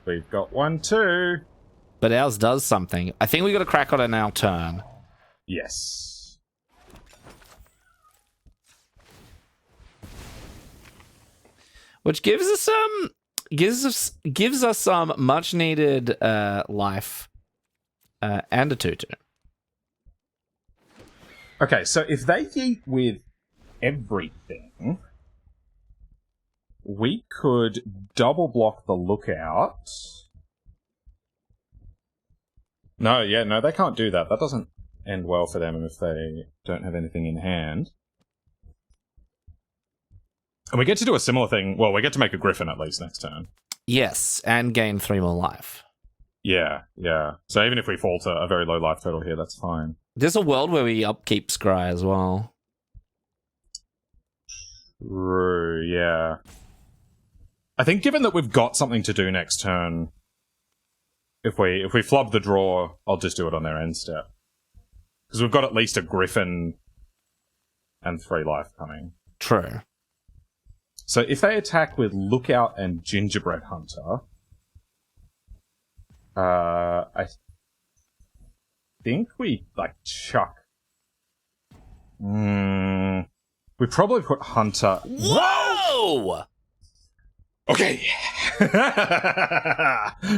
We've got 1, 2. But ours does something. I think we got to crack on it our turn. Yes. Which gives us some much needed life and a 2/2. Okay, so if they eat with everything, we could double block the lookout. No, they can't do that. That doesn't end well for them if they don't have anything in hand. And we get to do a similar thing. Well, we get to make a Griffin at least next turn. Yes, and gain 3 more life. Yeah. So even if we fall to a very low life total here, that's fine. There's a world where we upkeep Scry as well. True, yeah. I think given that we've got something to do next turn, if we flub the draw, I'll just do it on their end step. Because we've got at least a Griffin and 3 life coming. True. So if they attack with Lookout and Gingerbread Hunter, I think we, chuck. We probably put Hunter... Whoa! Okay.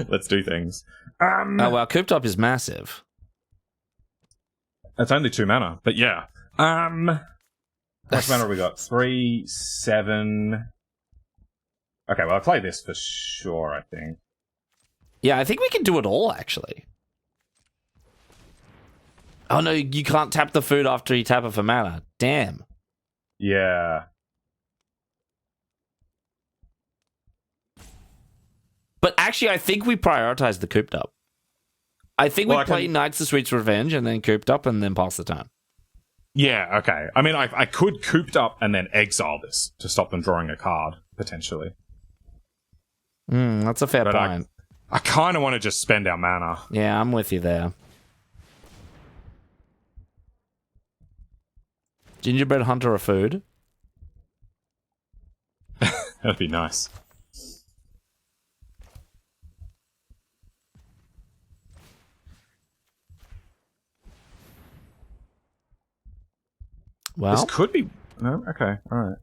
Let's do things. Oh, well, Cooped Up is massive. It's only 2 mana, but yeah. How much mana have we got? 3, 7... Okay, well, I'll play this for sure, I think. Yeah, I think we can do it all, actually. Oh, no, you can't tap the food after you tap it for mana. Damn. Yeah. But actually, I think we prioritize the Cooped Up. I think we play Knights of Sweet's Revenge and then Cooped Up and then pass the turn. Yeah, okay. I mean, I could Cooped Up and then exile this to stop them drawing a card, potentially. That's a fair point. I kind of want to just spend our mana. Yeah, I'm with you there. Gingerbread Hunter or food? That'd be nice. Well, this could be... No? Okay, alright.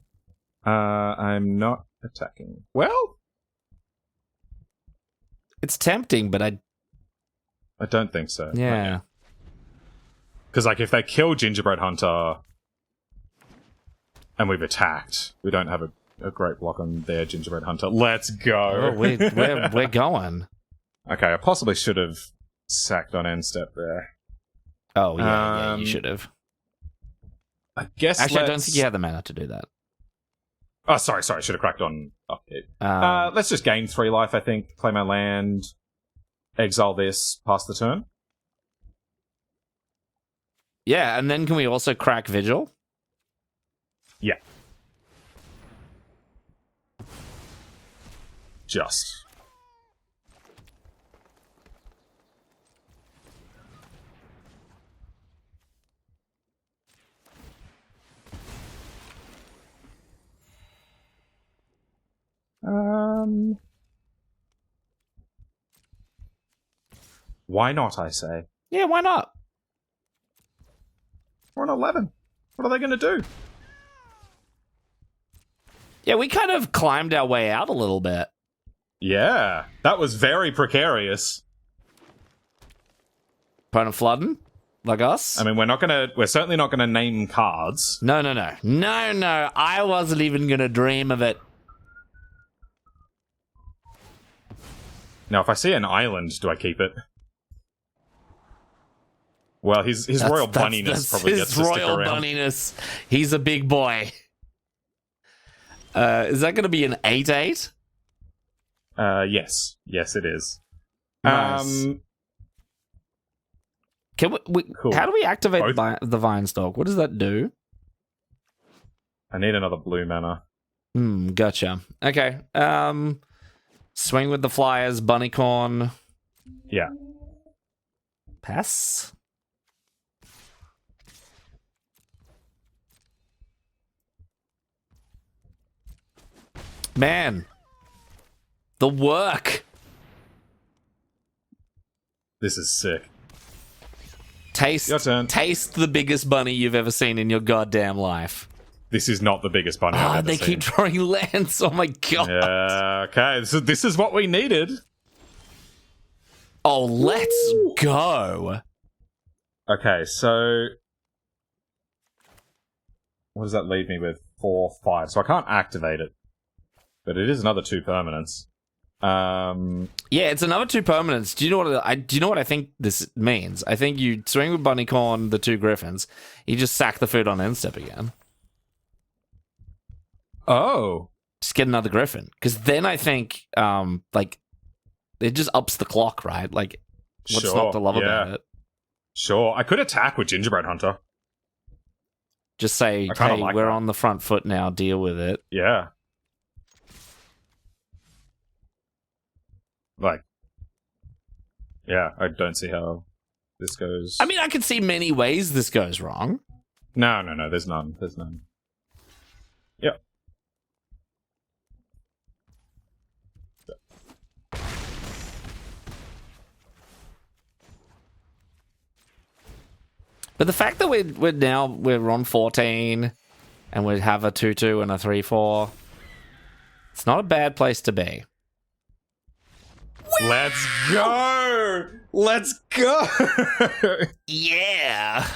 I'm not attacking. Well... It's tempting, but I don't think so. Yeah. Because, if they kill Gingerbread Hunter and we've attacked, we don't have a great block on their Gingerbread Hunter. Let's go! Oh, we're going. Okay, I possibly should have sacked on end step there. Oh, yeah, you should have. I guess Actually, I don't think you have the mana to do that. Oh, sorry, I should have cracked on upkeep. Let's just gain 3 life, I think. Play my land, exile this, pass the turn. Yeah, and then can we also crack Vigil? Yeah. Just. Why not, I say? Yeah, why not? We're on 11. What are they going to do? Yeah, we kind of climbed our way out a little bit. Yeah, that was very precarious. Opponent flooding? Like us? I mean, we're certainly not gonna name cards. No. I wasn't even gonna dream of it. Now, if I see an island, do I keep it? Well, his royal bunniness probably gets to stick around. His royal bunniness. He's a big boy. Is that gonna be an 8/8? Yes, it is. Nice. Can we Cool. How do we activate the vine stalk? What does that do? I need another blue mana. Gotcha. Okay. Swing with the flyers, bunnycorn. Yeah. Pass. Man. The work. This is sick. Your turn. Taste the biggest bunny you've ever seen in your goddamn life. This is not the biggest bunny I've ever seen. They keep drawing lands. Oh my god. Yeah, okay. So this is what we needed. Oh, let's go. Okay, so what does that leave me with? 4, 5. So I can't activate it. But it is another 2 permanents. Yeah, it's another 2 permanents. Do you know what I think this means? I think you swing with Bunnycorn, the 2 Griffins. You just sack the food on end step again. Oh, just get another Griffin, because then I think it just ups the clock, right? Like, what's not to love about it? Sure, I could attack with Gingerbread Hunter. Just say, hey, we're on the front foot now. Deal with it. Yeah. Like, yeah, I don't see how this goes. I mean, I can see many ways this goes wrong. No, there's none. Yep. But the fact that we're on 14 and we have a 2/2 and a 3/4, it's not a bad place to be. Let's go! Let's go! Yeah.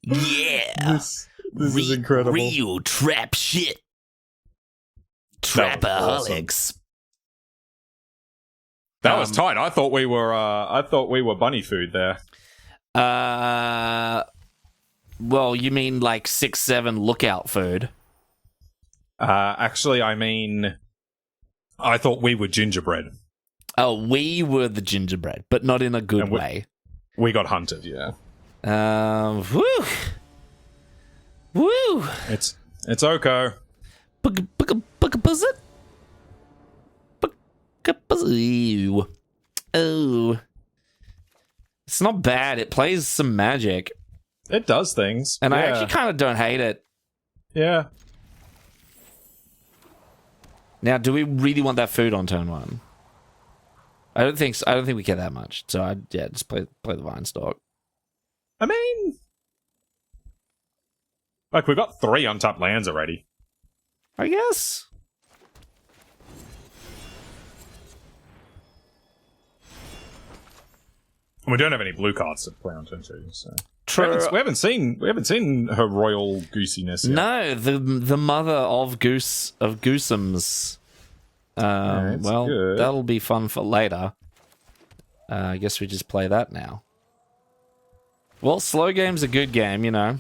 This is incredible. Real trap shit. Trapaholics. That was tight. I thought we were bunny food there. Well, you mean like 6-7 lookout food? Actually, I mean, I thought we were gingerbread. Oh, we were the gingerbread, but not in a good way. We got hunted, yeah. Woo! It's okay. Oh. It's not bad. It plays some magic. It does things. And I actually kind of don't hate it. Yeah. Now, do we really want that food on turn 1? I don't think so. I don't think we get that much. So just play the vine stalk. I mean, like, we've got 3 untapped lands already. I guess. And we don't have any blue cards to play on turn 2, so True. We haven't seen her royal goosiness yet. No, the mother of Goosems. Well, good. That'll be fun for later. I guess we just play that now. Well, slow game's a good game, you know.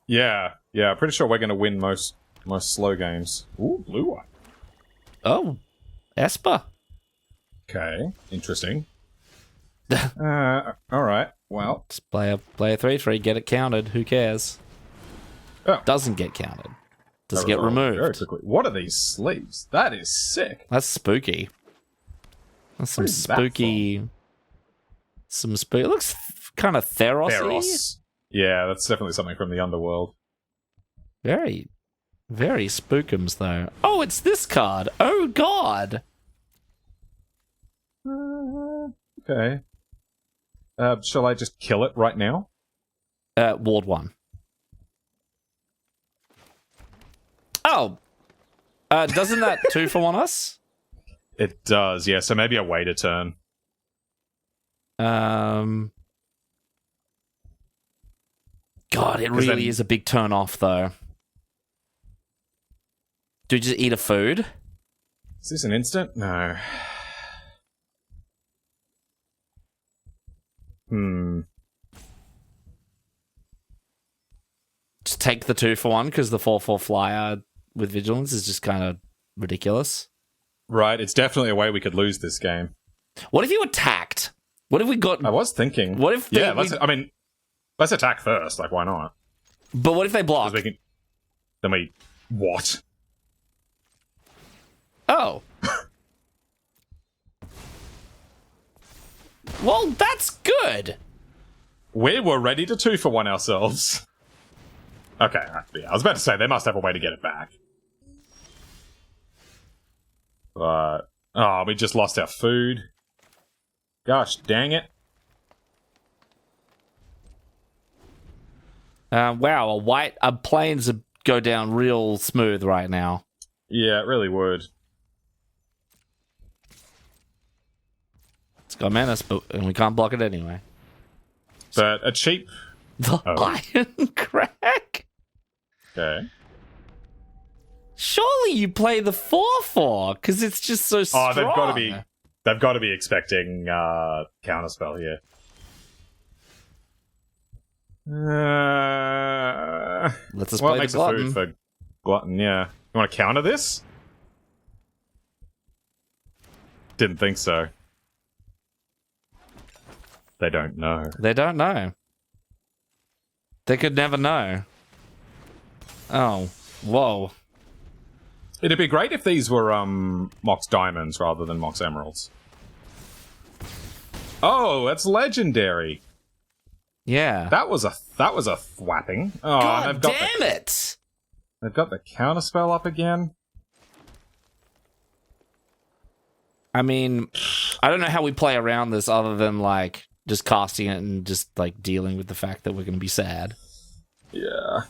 Yeah. Pretty sure we're going to win most slow games. Ooh, blue one. Oh, Esper. Okay, interesting. All right. Well, just play a 3/3, get it counted. Who cares? Oh. Doesn't get counted. Does get removed. Very quickly. What are these sleeves? That is sick. That's spooky. That's some spooky. Some spooky. It looks kind of Theros. Yeah, that's definitely something from the underworld. Very, very spookums though. Oh, it's this card. Oh God. Okay. Shall I just kill it right now? Ward 1. Oh! Doesn't that 2 for 1 us? It does, yeah. So maybe I wait a turn. God, it really is a big turn off, though. Do you just eat a food? Is this an instant? No. Just take the 2 for 1 because the 4/4 flyer with vigilance is just kind of ridiculous. Right, it's definitely a way we could lose this game. What if you attacked? What if we got? I was thinking. What if? Let's attack first. Like, why not? But what if they block? Then we what? Oh. Well, that's good. We were ready to 2 for 1 ourselves. Okay, I was about to say they must have a way to get it back. But we just lost our food. Gosh, dang it. Wow, a planes go down real smooth right now. Yeah, it really would. It's got menace, and we can't block it anyway. But a cheap... The Iron Crack? Okay. Surely you play the 4/4, because it's just so strong. Oh, they've got to be expecting counterspell here. Let's just play the Glutton. Food for Glutton, yeah. You want to counter this? Didn't think so. They don't know. They don't know. They could never know. Oh, whoa. It'd be great if these were Mox Diamonds rather than Mox Emeralds. Oh, that's legendary. Yeah. That was a thwapping. Oh, God damn it! They've got the counterspell up again. I mean, I don't know how we play around this other than like just casting it and just like dealing with the fact that we're going to be sad. Yeah.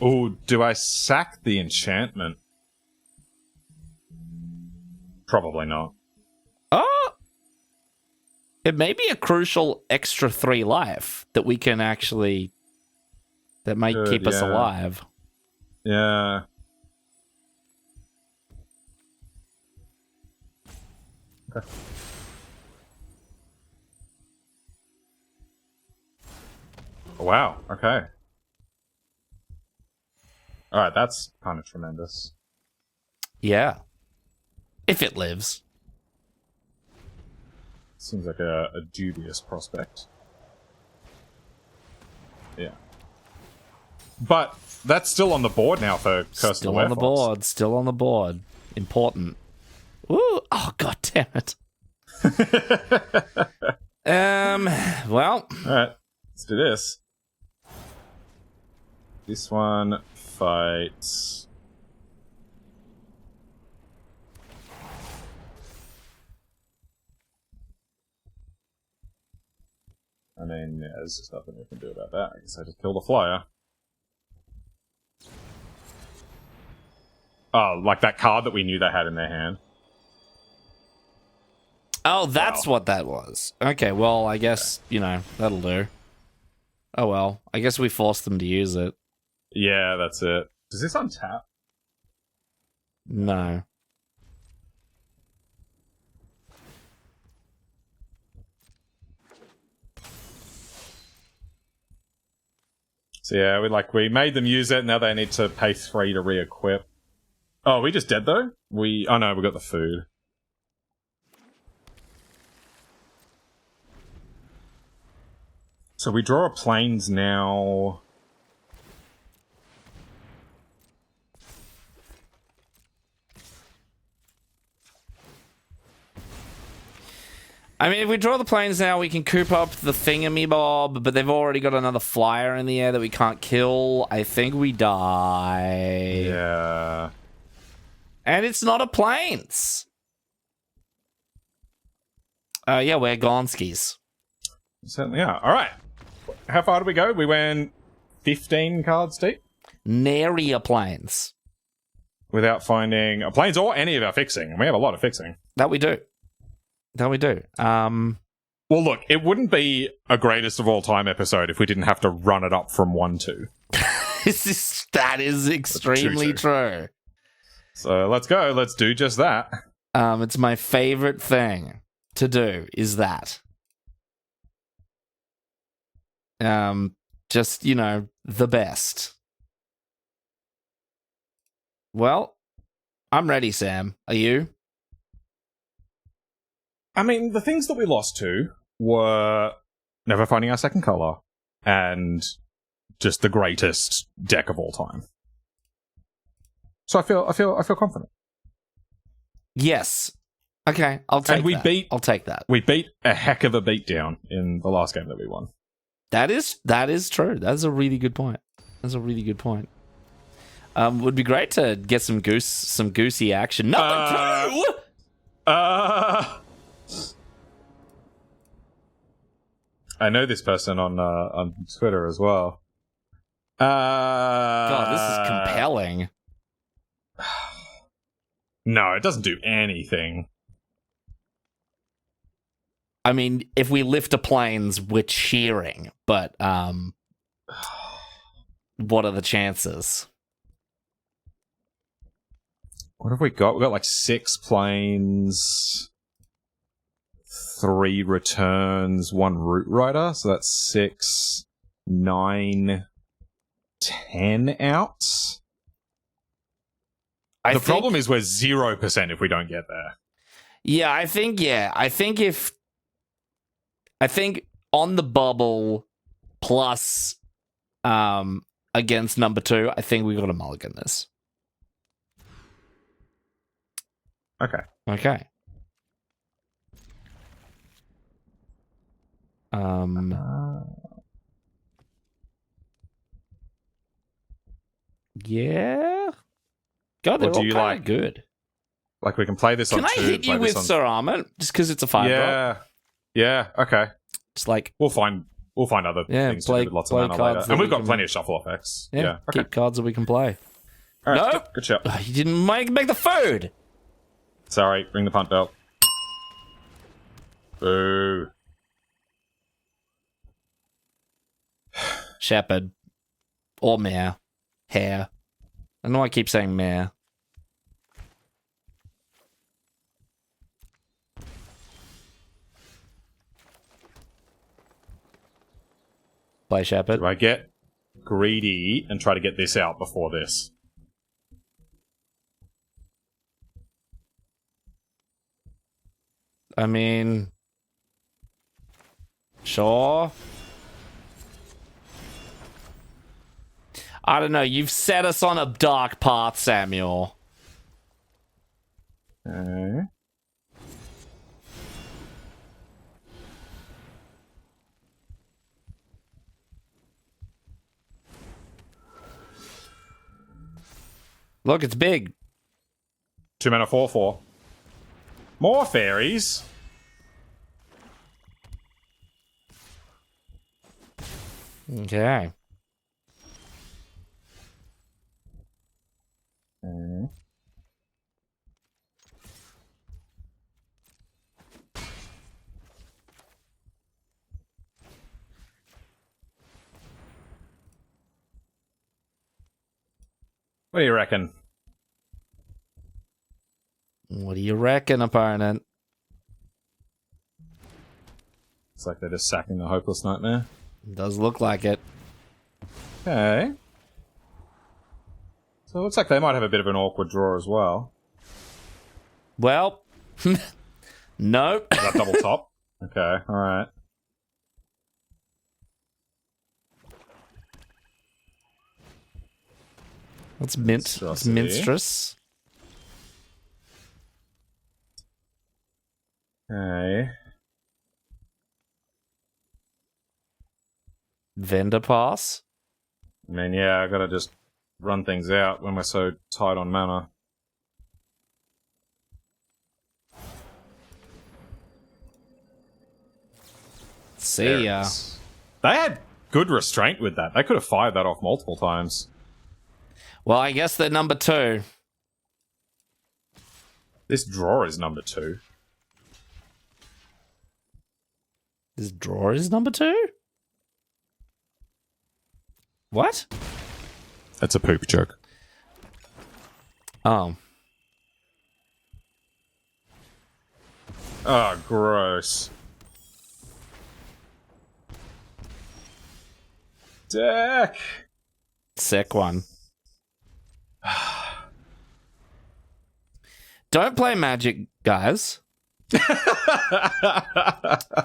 Oh, do I sack the enchantment? Probably not. Oh! It may be a crucial extra 3 life that we can actually... that might keep us alive. Yeah. Okay. Wow, okay. Alright, that's kind of tremendous. Yeah. If it lives. Seems like a dubious prospect. Yeah. But that's still on the board now for Curse of the Werefox. Still on the board. Important. Ooh, oh god damn it. Well. Alright, let's do this. This one fights... I mean, yeah, there's just nothing we can do about that. I guess I just kill the flyer. Oh, like that card that we knew they had in their hand. Oh, that's what that was. Okay, well, I guess, you know, that'll do. Oh well, I guess we forced them to use it. Yeah, that's it. Does this untap? No. So yeah, we made them use it, now they need to pay 3 to re-equip. Oh, are we just dead though? Oh no, we got the food. So we draw a plains now. I mean, if we draw the planes now, we can coop up the thingamy-bob, but they've already got another flyer in the air that we can't kill. I think we die. Yeah. And it's not a planes. Yeah, we're Gonskis. Certainly are. All right. How far did we go? We went 15 cards deep? Naria Plains. Without finding a planes or any of our fixing. And we have a lot of fixing. That we do. Well, look, it wouldn't be a greatest of all time episode if we didn't have to run it up from 1-2. That is extremely true. So let's go. Let's do just that. It's my favorite thing to do is that. Just, the best. Well, I'm ready, Sam. Are you? I mean, the things that we lost to were never finding our second color and just the greatest deck of all time. So I feel confident. Yes. Okay, I'll take that. I'll take that. We beat a heck of a beatdown in the last game that we won. That is true. That's a really good point. Would be great to get some goosey action. Number 2. I know this person on Twitter as well. God, this is compelling. No, it doesn't do anything. I mean, if we lift a planes, we're cheering, but what are the chances? What have we got? We've got like 6 planes, 3 returns, 1 root rider. So that's 6, 9, 10 outs. The problem is we're 0% if we don't get there. Yeah, I think on the bubble plus against number 2, I think we got to mulligan this. Okay. Yeah. God, they're all kind of good. Like we can play this on 2. Can I hit you with Sir Armor just because it's a 5-drop? Yeah. Okay. Just like we'll find other things to do with lots of mana later, and we've got plenty of shuffle effects. Yeah. Okay. Keep cards that we can play. All right. No, good shot. You didn't make the food. Sorry. Ring the punt bell. Boo. Shepherd. Or mare. Hare. I know I keep saying mare. Play Shepherd. Do I get greedy and try to get this out before this? I mean... Sure. I don't know. You've set us on a dark path, Samuel. Okay. Look, it's big. 2 mana 4/4. More fairies. Okay. What do you reckon? What do you reckon, opponent? It's like they're just sacking the Hopeless Nightmare. Does look like it. Okay. So it looks like they might have a bit of an awkward draw as well. Well, nope. Is that double top? Okay, alright. That's It's Minstress. Okay. Vendor Pass. I mean, yeah, I gotta just run things out when we're so tight on mana. See ya. They had good restraint with that. They could have fired that off multiple times. Well, I guess they're number 2. This draw is number 2. This drawer is number 2? What? That's a poop joke. Oh. Oh, gross. Deck! Sick one. Don't play Magic, guys.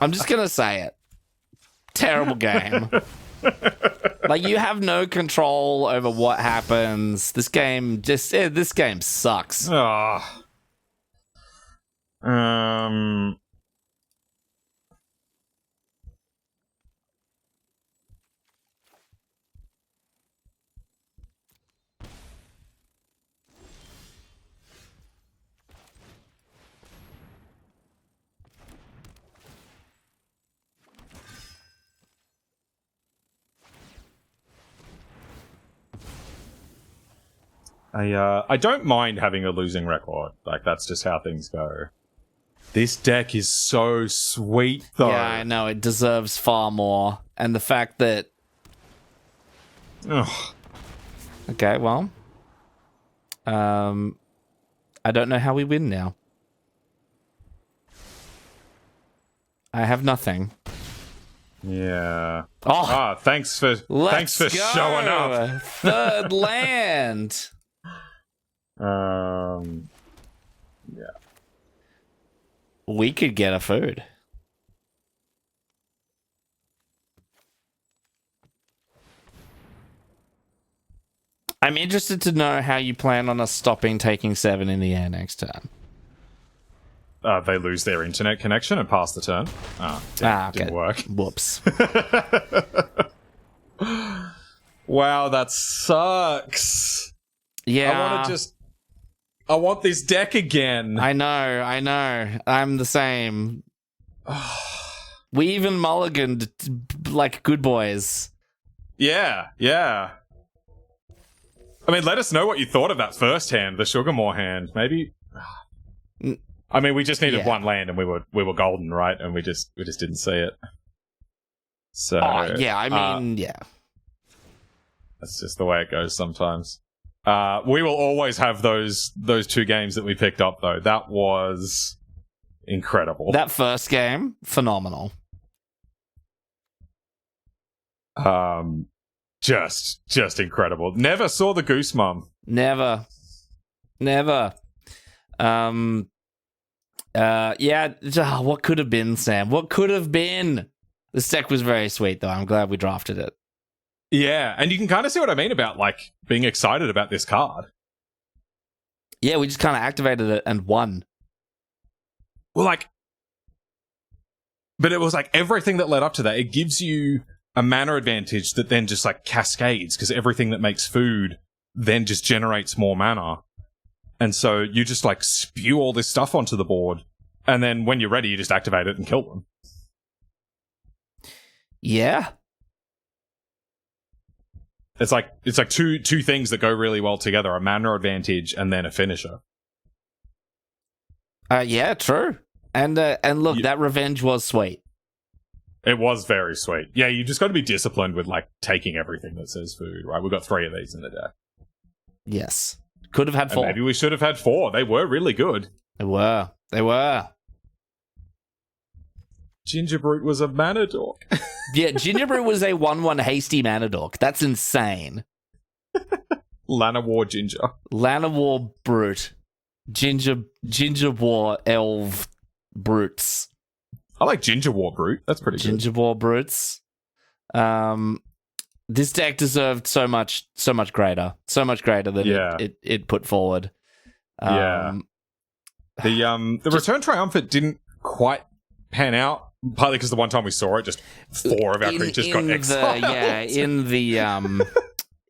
I'm just gonna say it. Terrible game. Like, you have no control over what happens. This game this game sucks. Ah. I don't mind having a losing record. Like, that's just how things go. This deck is so sweet, though. Yeah, I know. It deserves far more. And the fact that... Ugh. Okay, well... I don't know how we win now. I have nothing. Yeah. Oh, thanks for showing up. Third land. Yeah. We could get a food. I'm interested to know how you plan on us stopping taking 7 in the air next turn. They lose their internet connection and pass the turn. Okay. Didn't work. Whoops. Wow, that sucks. Yeah. I want this deck again. I know. I'm the same. We even mulliganed like good boys. Yeah. I mean, let us know what you thought of that first hand, the Sugarmore hand. Maybe. I mean, we just needed one land, and we were golden, right? And we just didn't see it. So. Yeah. I mean, yeah. That's just the way it goes sometimes. We will always have those 2 games that we picked up, though. That was incredible. That first game, phenomenal. Just incredible. Never saw the Goose Mum. Never. What could have been, Sam? What could have been? This deck was very sweet, though. I'm glad we drafted it. Yeah, and you can kind of see what I mean about, like, being excited about this card. Yeah, we just kind of activated it and won. Well, like... But it was, like, everything that led up to that. It gives you a mana advantage that then just, like, cascades, because everything that makes food then just generates more mana. And so you just, like, spew all this stuff onto the board, and then when you're ready, you just activate it and kill them. Yeah. It's like two things that go really well together: a mana advantage and then a finisher. Yeah, true. And look, that revenge was sweet. It was very sweet. Yeah, you just got to be disciplined with, like, taking everything that says food, right? We've got 3 of these in the deck. Yes. Could have had 4. And maybe we should have had 4. They were really good. They were. Gingerbrute was a mana dork. Yeah, Gingerbrute was a 1/1 hasty mana dork. That's insane. Llanowar Ginger. Llanowar Brute. Ginger War Elf Brutes. I like Ginger War Brute. That's pretty good. Ginger War Brutes. This deck deserved so much greater. So much greater than it put forward. The Return Triumphant didn't quite pan out, partly because the one time we saw it, just 4 of our creatures got exiled.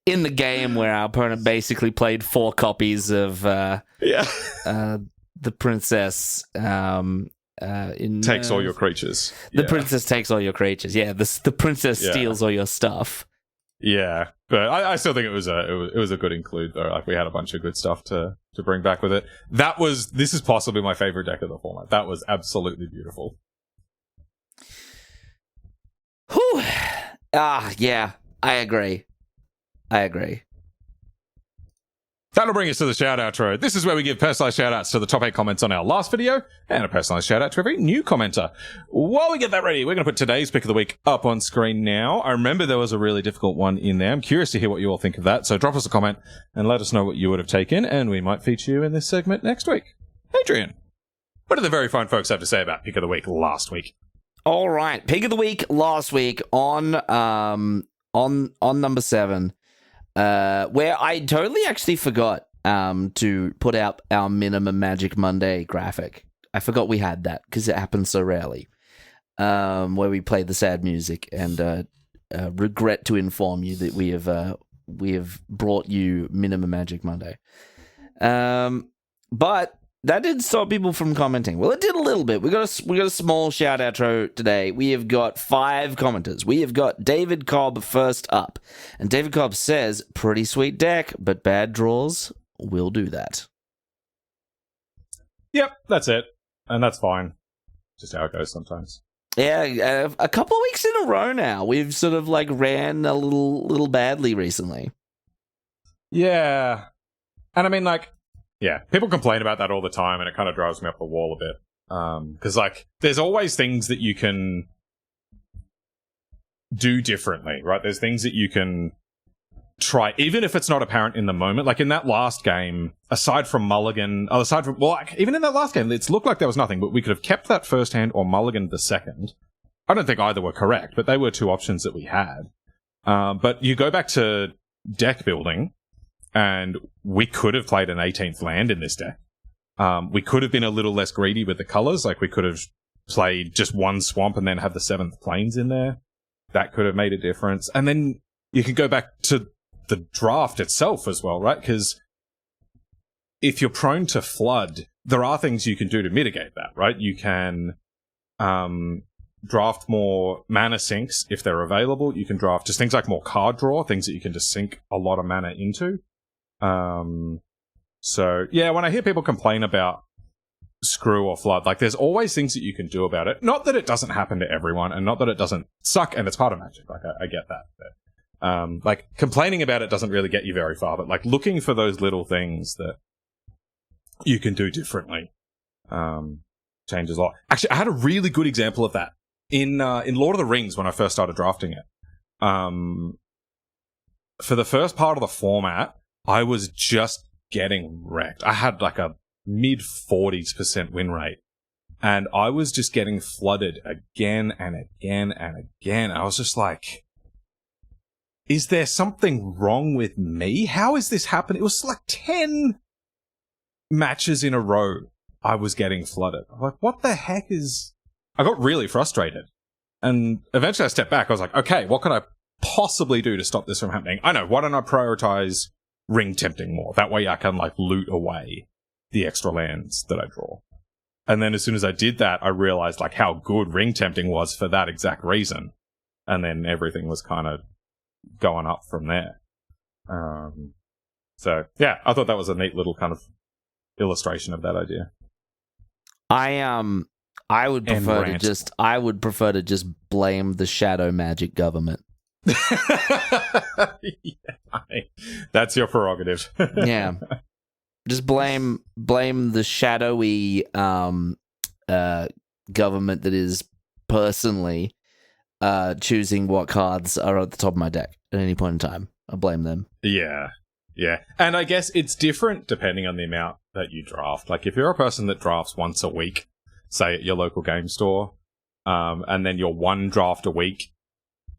In the game where our opponent basically played 4 copies of the princess, Takes all your creatures. The princess takes all your creatures. Yeah, the princess steals all your stuff. Yeah, but I still think it was a good include though. Like we had a bunch of good stuff to bring back with it. This is possibly my favorite deck of the format. That was absolutely beautiful. Whew. Yeah, I agree. That'll bring us to the shout outro. This is where we give personalized shout outs to the top 8 comments on our last video and a personalized shout out to every new commenter. While we get that ready, we're going to put today's pick of the week up on screen now. I remember there was a really difficult one in there. I'm curious to hear what you all think of that. So drop us a comment and let us know what you would have taken, and we might feature you in this segment next week. Adrian, what did the very fine folks have to say about pick of the week last week? All right, pick of the week last week on number 7. Where I totally actually forgot to put out our minimum Magic Monday graphic. I forgot we had that because it happens so rarely. Where we play the sad music, and regret to inform you that we have brought you minimum Magic Monday. But that didn't stop people from commenting. Well, it did a little bit. We got a small shout outro today. We have got 5 commenters. We have got David Cobb first up, and David Cobb says, "Pretty sweet deck, but bad draws will do that." Yep, that's it, and that's fine. Just how it goes sometimes. Yeah, a couple of weeks in a row now, we've sort of like ran a little badly recently. Yeah, and I mean like. Yeah, people complain about that all the time, and it kind of drives me up the wall a bit. Because, like, there's always things that you can do differently, right? There's things that you can try, even if it's not apparent in the moment. Like, in that last game, even in that last game, it looked like there was nothing, but we could have kept that first hand or mulliganed the second. I don't think either were correct, but they were 2 options that we had. But you go back to deck building, and we could have played an 18th land in this deck. We could have been a little less greedy with the colors. Like, we could have played just 1 swamp and then have the 7th plains in there. That could have made a difference. And then you can go back to the draft itself as well, right? Because if you're prone to flood, there are things you can do to mitigate that, right? You can draft more mana sinks if they're available. You can draft just things like more card draw, things that you can just sink a lot of mana into. So yeah, when I hear people complain about screw or flood, like there's always things that you can do about it. Not that it doesn't happen to everyone, and not that it doesn't suck, and it's part of Magic. Like I get that. But, like complaining about it doesn't really get you very far. But like looking for those little things that you can do differently, changes a lot. Actually, I had a really good example of that in Lord of the Rings when I first started drafting it. For the first part of the format, I was just getting wrecked. I had like a mid-40% win rate, and I was just getting flooded again and again and again. I was just like, is there something wrong with me? How is this happening? It was like 10 matches in a row I was getting flooded. I'm like, what the heck is... I got really frustrated. And eventually I stepped back. I was like, okay, what could I possibly do to stop this from happening? I know, why don't I prioritize ring tempting more? That way I can like loot away the extra lands that I draw. And then as soon as I did that, I realized like how good ring tempting was for that exact reason. And then everything was kind of going up from there. So yeah, I thought that was a neat little kind of illustration of that idea. I would prefer to just blame the shadow magic government. Yeah, that's your prerogative. Yeah, just blame the shadowy government that is personally choosing what cards are at the top of my deck at any point in time. I blame them. Yeah, and I guess it's different depending on the amount that you draft. Like if you're a person that drafts once a week, say at your local game store, and then your 1 draft a week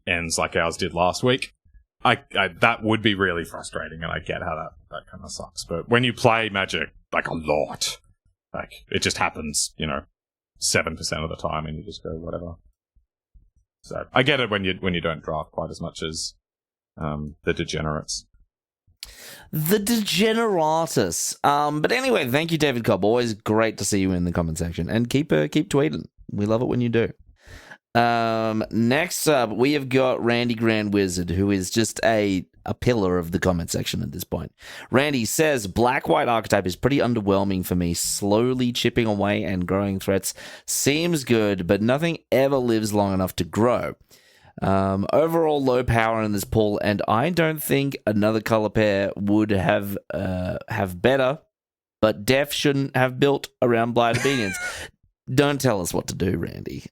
ends like ours did last week, I that would be really frustrating, and I get how that kind of sucks. But when you play Magic like a lot, like it just happens, 7% of the time, and you just go whatever. So I get it when you don't draft quite as much as the degenerates. The Degeneratus. But anyway, thank you, David Cobb. Always great to see you in the comment section. And keep tweeting. We love it when you do. Next up, we have got Randy Grand Wizard, who is just a pillar of the comment section at this point. Randy says, Black-White archetype is pretty underwhelming for me. Slowly chipping away and growing threats seems good, but nothing ever lives long enough to grow. Overall low power in this pool, and I don't think another color pair would have better, but Def shouldn't have built around Blind Obedience. Don't tell us what to do, Randy.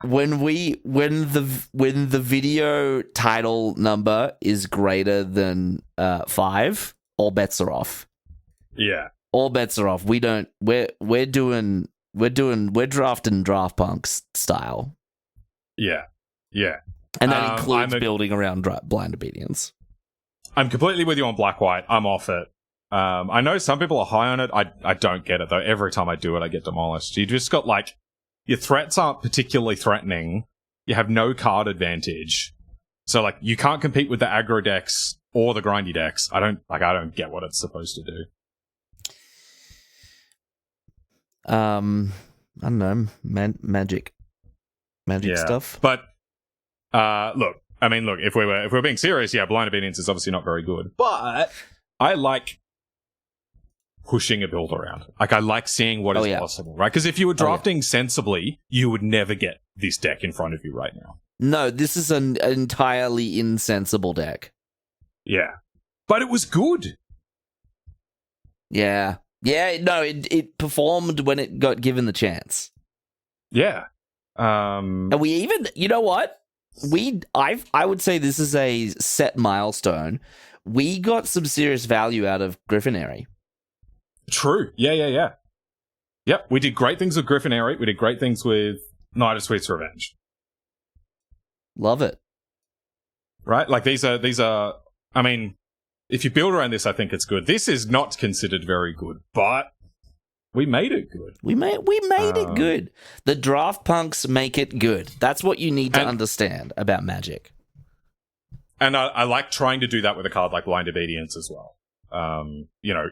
When the video title number is greater than 5, all bets are off. Yeah, all bets are off. We're drafting draft punks style. Yeah. And that includes building around Blind Obedience. I'm completely with you on Black-White. I'm off it. I know some people are high on it. I don't get it, though. Every time I do it, I get demolished. You just got, like, your threats aren't particularly threatening. You have no card advantage. So, like, you can't compete with the aggro decks or the grindy decks. I don't get what it's supposed to do. I don't know. Magic stuff. But, look, if we're being serious, yeah, Blind Obedience is obviously not very good. But I like pushing a build around. Like, I like seeing what is possible, right? Because if you were drafting sensibly, you would never get this deck in front of you right now. No, this is an entirely insensible deck. Yeah. But it was good. Yeah. Yeah, no, it performed when it got given the chance. Yeah. And we even, you know what? I would say this is a set milestone. We got some serious value out of Griffin Aerie. True. Yeah. Yep, we did great things with Griffin Aerie. We did great things with Knight of Sweet's Revenge. Love it. Right? Like, these are, I mean, if you build around this, I think it's good. This is not considered very good, but we made it good. We made it good. The draft punks make it good. That's what you need to understand about Magic. And I like trying to do that with a card like Blind Obedience as well.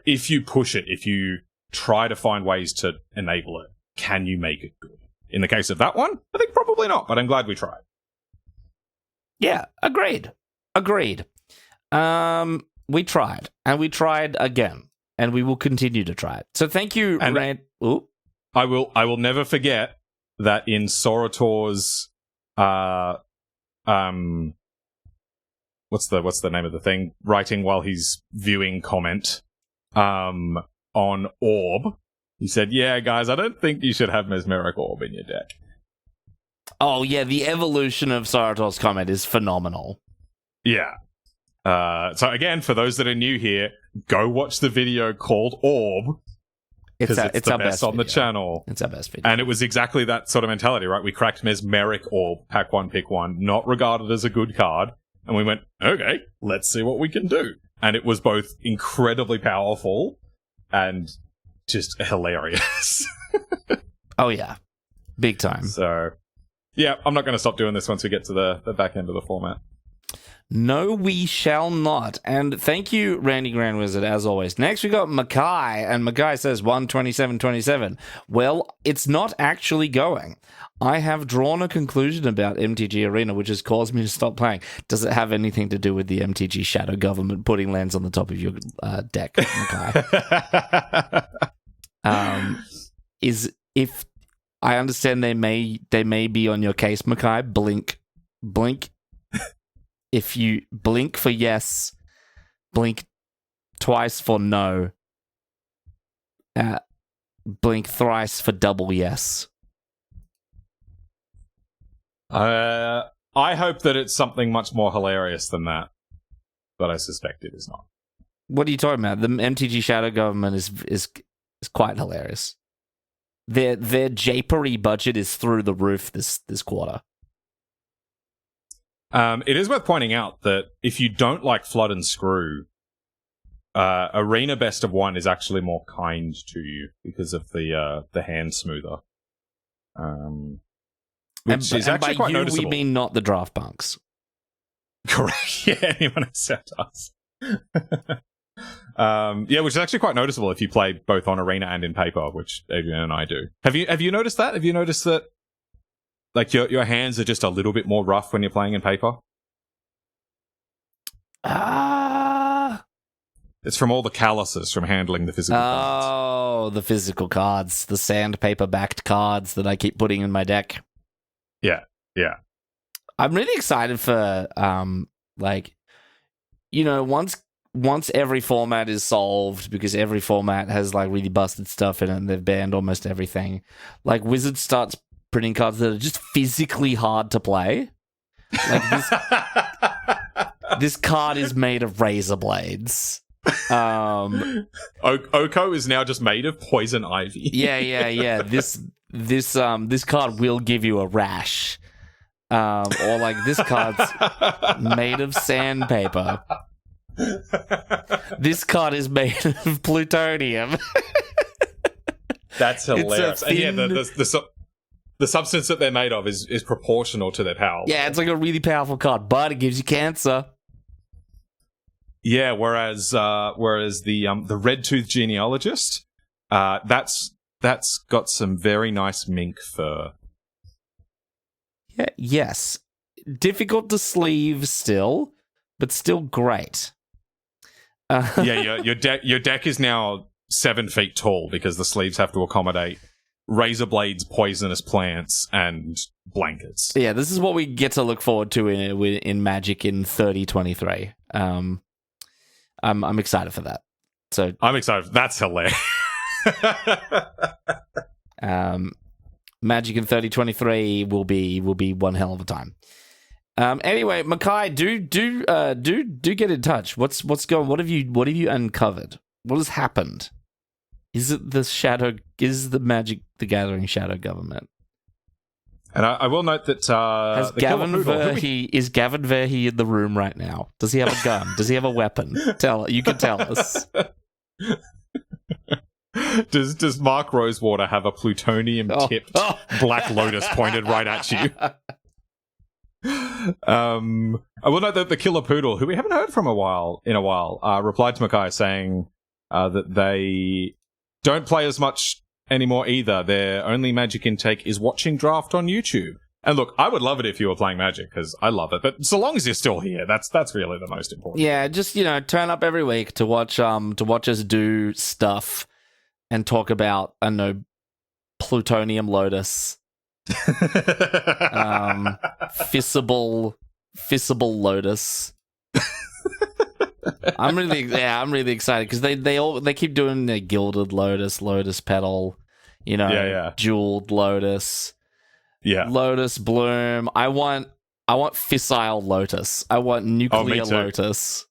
If you push it, if you try to find ways to enable it, can you make it good? In the case of that one, I think probably not, but I'm glad we tried. Yeah, agreed. We tried, and we tried again, and we will continue to try it. So thank you, Rand. Ooh. I will never forget that in Sorator's what's the name of the thing? Writing while he's viewing comment on Orb. He said, "Yeah, guys, I don't think you should have Mesmeric Orb in your deck." Oh yeah, the evolution of Sorator's comment is phenomenal. Yeah. So again, for those that are new here, go watch the video called Orb. Because it's the best on the channel. It's our best video. And it was exactly that sort of mentality, right? We cracked Mesmeric Orb, pack one, pick one, not regarded as a good card. And we went, okay, let's see what we can do. And it was both incredibly powerful and just hilarious. Oh, yeah. Big time. So, yeah, I'm not going to stop doing this once we get to the back end of the format. No, we shall not. And thank you, Randy Grand Wizard, as always. Next, we got Mackay, and Mackay says 127.27. Well, it's not actually going. I have drawn a conclusion about MTG Arena, which has caused me to stop playing. Does it have anything to do with the MTG Shadow Government putting lands on the top of your deck, Mackay? If I understand they may be on your case, Mackay, blink. If you blink for yes, blink twice for no, blink thrice for double yes. I hope that it's something much more hilarious than that, but I suspect it is not. What are you talking about? The MTG Shadow Government is quite hilarious. Their japery budget is through the roof this quarter. It is worth pointing out that if you don't like Flood and Screw, Arena Best of One is actually more kind to you because of the hand smoother. Which is actually quite noticeable. We mean not the draft bunks. Correct. Yeah, anyone except us. Yeah, which is actually quite noticeable if you play both on Arena and in paper, which Adrian and I do. Have you noticed that? Have you noticed that, like, your hands are just a little bit more rough when you're playing in paper? It's from all the calluses from handling the physical cards. Oh, the physical cards, the sandpaper-backed cards that I keep putting in my deck. Yeah. I'm really excited for, once every format is solved, because every format has, like, really busted stuff in it, and they've banned almost everything. Like, Wizards starts printing cards that are just physically hard to play. Like, this card is made of razor blades. Oko is now just made of poison ivy. Yeah. This card will give you a rash. Or like this card's made of sandpaper. This card is made of plutonium. That's hilarious. It's a thin... And yeah, the substance that they're made of is proportional to their power. Yeah, it's like a really powerful card, but it gives you cancer. Yeah, whereas the red tooth genealogist, that's got some very nice mink fur. Yeah, yes. Difficult to sleeve still, but still great. Yeah, your deck is now 7 feet tall because the sleeves have to accommodate razor blades, poisonous plants, and blankets. Yeah, this is what we get to look forward to in Magic in 3023. I'm excited for that. So I'm excited. That's hilarious. Magic in 3023 will be one hell of a time. Anyway, Makai, do get in touch. What's going? What have you uncovered? What has happened? Is it the Magic the Gathering shadow government? And I will note that is Gavin Verhey in the room right now? Does he have a gun? Does he have a weapon? You can tell us. Does Mark Rosewater have a plutonium-tipped Black Lotus pointed right at you? I will note that the Killer Poodle, who we haven't heard from in a while, replied to Makai saying that they don't play as much anymore either. Their only Magic intake is watching Draft on YouTube. And look, I would love it if you were playing Magic, because I love it. But so long as you're still here, that's really the most important. Yeah, just turn up every week to watch us do stuff and talk about, I don't know, Plutonium Lotus, Fissable Lotus. I'm really excited because they keep doing their Gilded Lotus, Lotus Petal, Jeweled Lotus, Lotus Bloom. I want Fissile Lotus. I want Nuclear Lotus.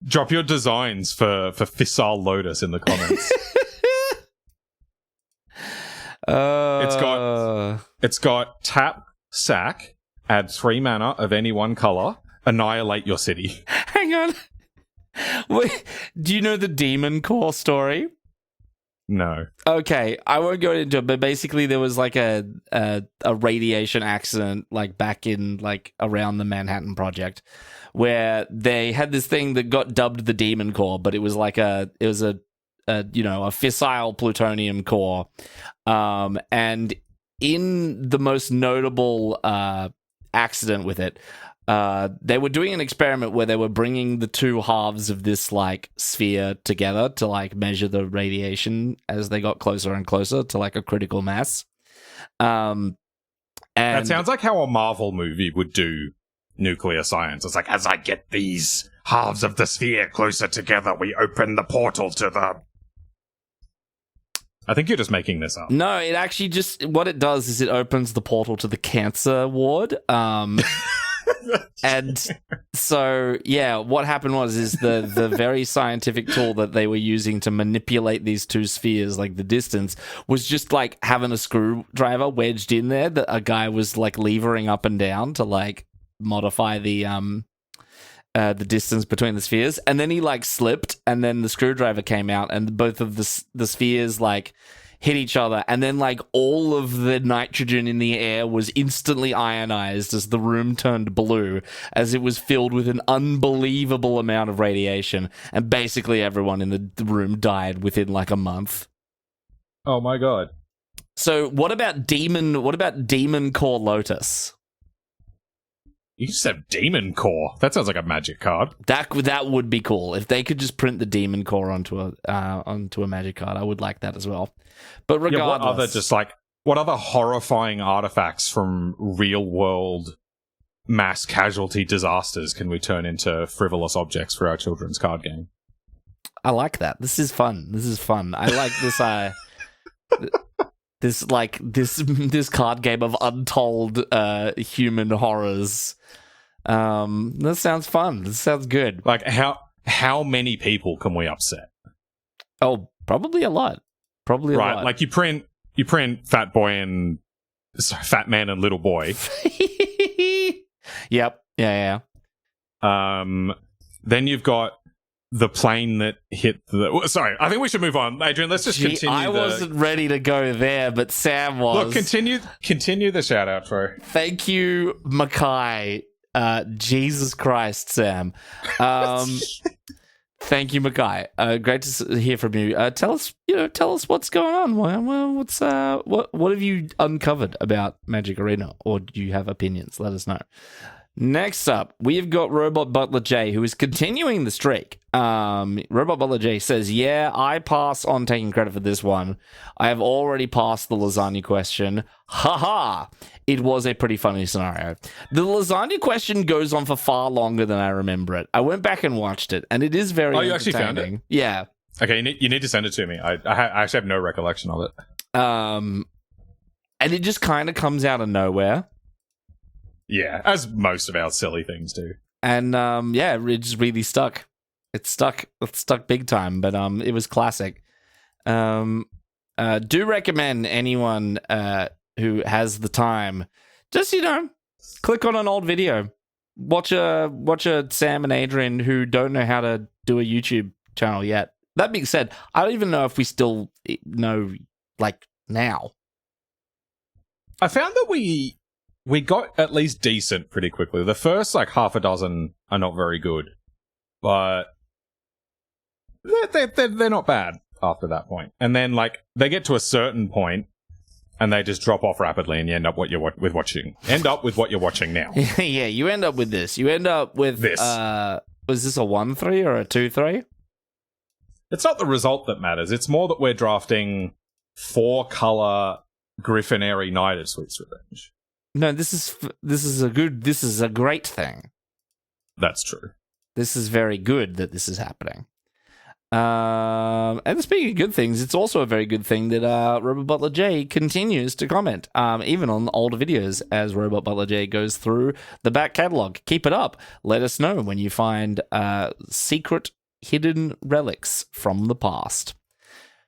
Drop your designs for Fissile Lotus in the comments. It's got tap, sack, add 3 mana of any one color, annihilate your city. Hang on. Wait, do you know the Demon Core story? No. Okay, I won't go into it, but basically there was like a radiation accident like back in like around the Manhattan Project where they had this thing that got dubbed the Demon Core, but it was like a fissile plutonium core. And in the most notable accident with it, they were doing an experiment where they were bringing the two halves of this like sphere together to like measure the radiation as they got closer and closer to like a critical mass. And that sounds like how a Marvel movie would do nuclear science. It's like, as I get these halves of the sphere closer together, we open the portal to the... I think you're just making this up. No, it actually just... What it does is it opens the portal to the cancer ward. And so, yeah, what happened is the very scientific tool that they were using to manipulate these two spheres, like the distance, was just like having a screwdriver wedged in there that a guy was like levering up and down to like modify the distance between the spheres. And then he like slipped, and then the screwdriver came out, and both of the spheres like hit each other, and then like all of the nitrogen in the air was instantly ionized as the room turned blue, as it was filled with an unbelievable amount of radiation, and basically everyone in the room died within like a month. Oh my god. So what about Demon Core Lotus? You just have Demon Core. That sounds like a Magic card. That would be cool. If they could just print the Demon Core onto a Magic card, I would like that as well. But regardless, what other horrifying artifacts from real world mass casualty disasters can we turn into frivolous objects for our children's card game? I like that. This is fun. I like this. This card game of untold human horrors. That sounds fun. This sounds good. Like how many people can we upset? Oh, probably a lot. Probably a lot. Like you print Fat Man and Little Boy. Yep. Yeah. Then you've got the plane that hit the... Sorry, I think we should move on. Adrian, let's just continue. I wasn't ready to go there, but Sam was. Look, continue the shout-out, Troy. Thank you, Mackay. Jesus Christ, Sam. Thank you, Mackay. Great to hear from you. Tell us what's going on. What have you uncovered about Magic Arena, or do you have opinions? Let us know. Next up, we've got Robot Butler J, who is continuing the streak. Robot Butler J says, yeah, I pass on taking credit for this one. I have already passed the lasagna question. Haha! It was a pretty funny scenario. The lasagna question goes on for far longer than I remember it. I went back and watched it, and it is very entertaining. You actually found it? Yeah. Okay, you need to send it to me. I actually have no recollection of it. And it just kind of comes out of nowhere. Yeah, as most of our silly things do. And it just really stuck. It stuck big time, but it was classic. Do recommend anyone who has the time, just click on an old video, watch a Sam and Adrian who don't know how to do a YouTube channel yet. That being said, I don't even know if we still know now. I found that we got at least decent pretty quickly. The first half a dozen are not very good, but they're not bad after that point. And then they get to a certain point and they just drop off rapidly, and you end up with what you're watching now. Yeah, you end up with this. You end up with this. Was this a 1-3 or a 2-3? It's not the result that matters. It's more that we're drafting 4-color Griffin Aerie Knight of Sweet's Revenge. No, this is a great thing. That's true. This is very good that this is happening. And speaking of good things, it's also a very good thing that Robot Butler J continues to comment, even on older videos, as Robot Butler J goes through the back catalogue. Keep it up. Let us know when you find secret hidden relics from the past.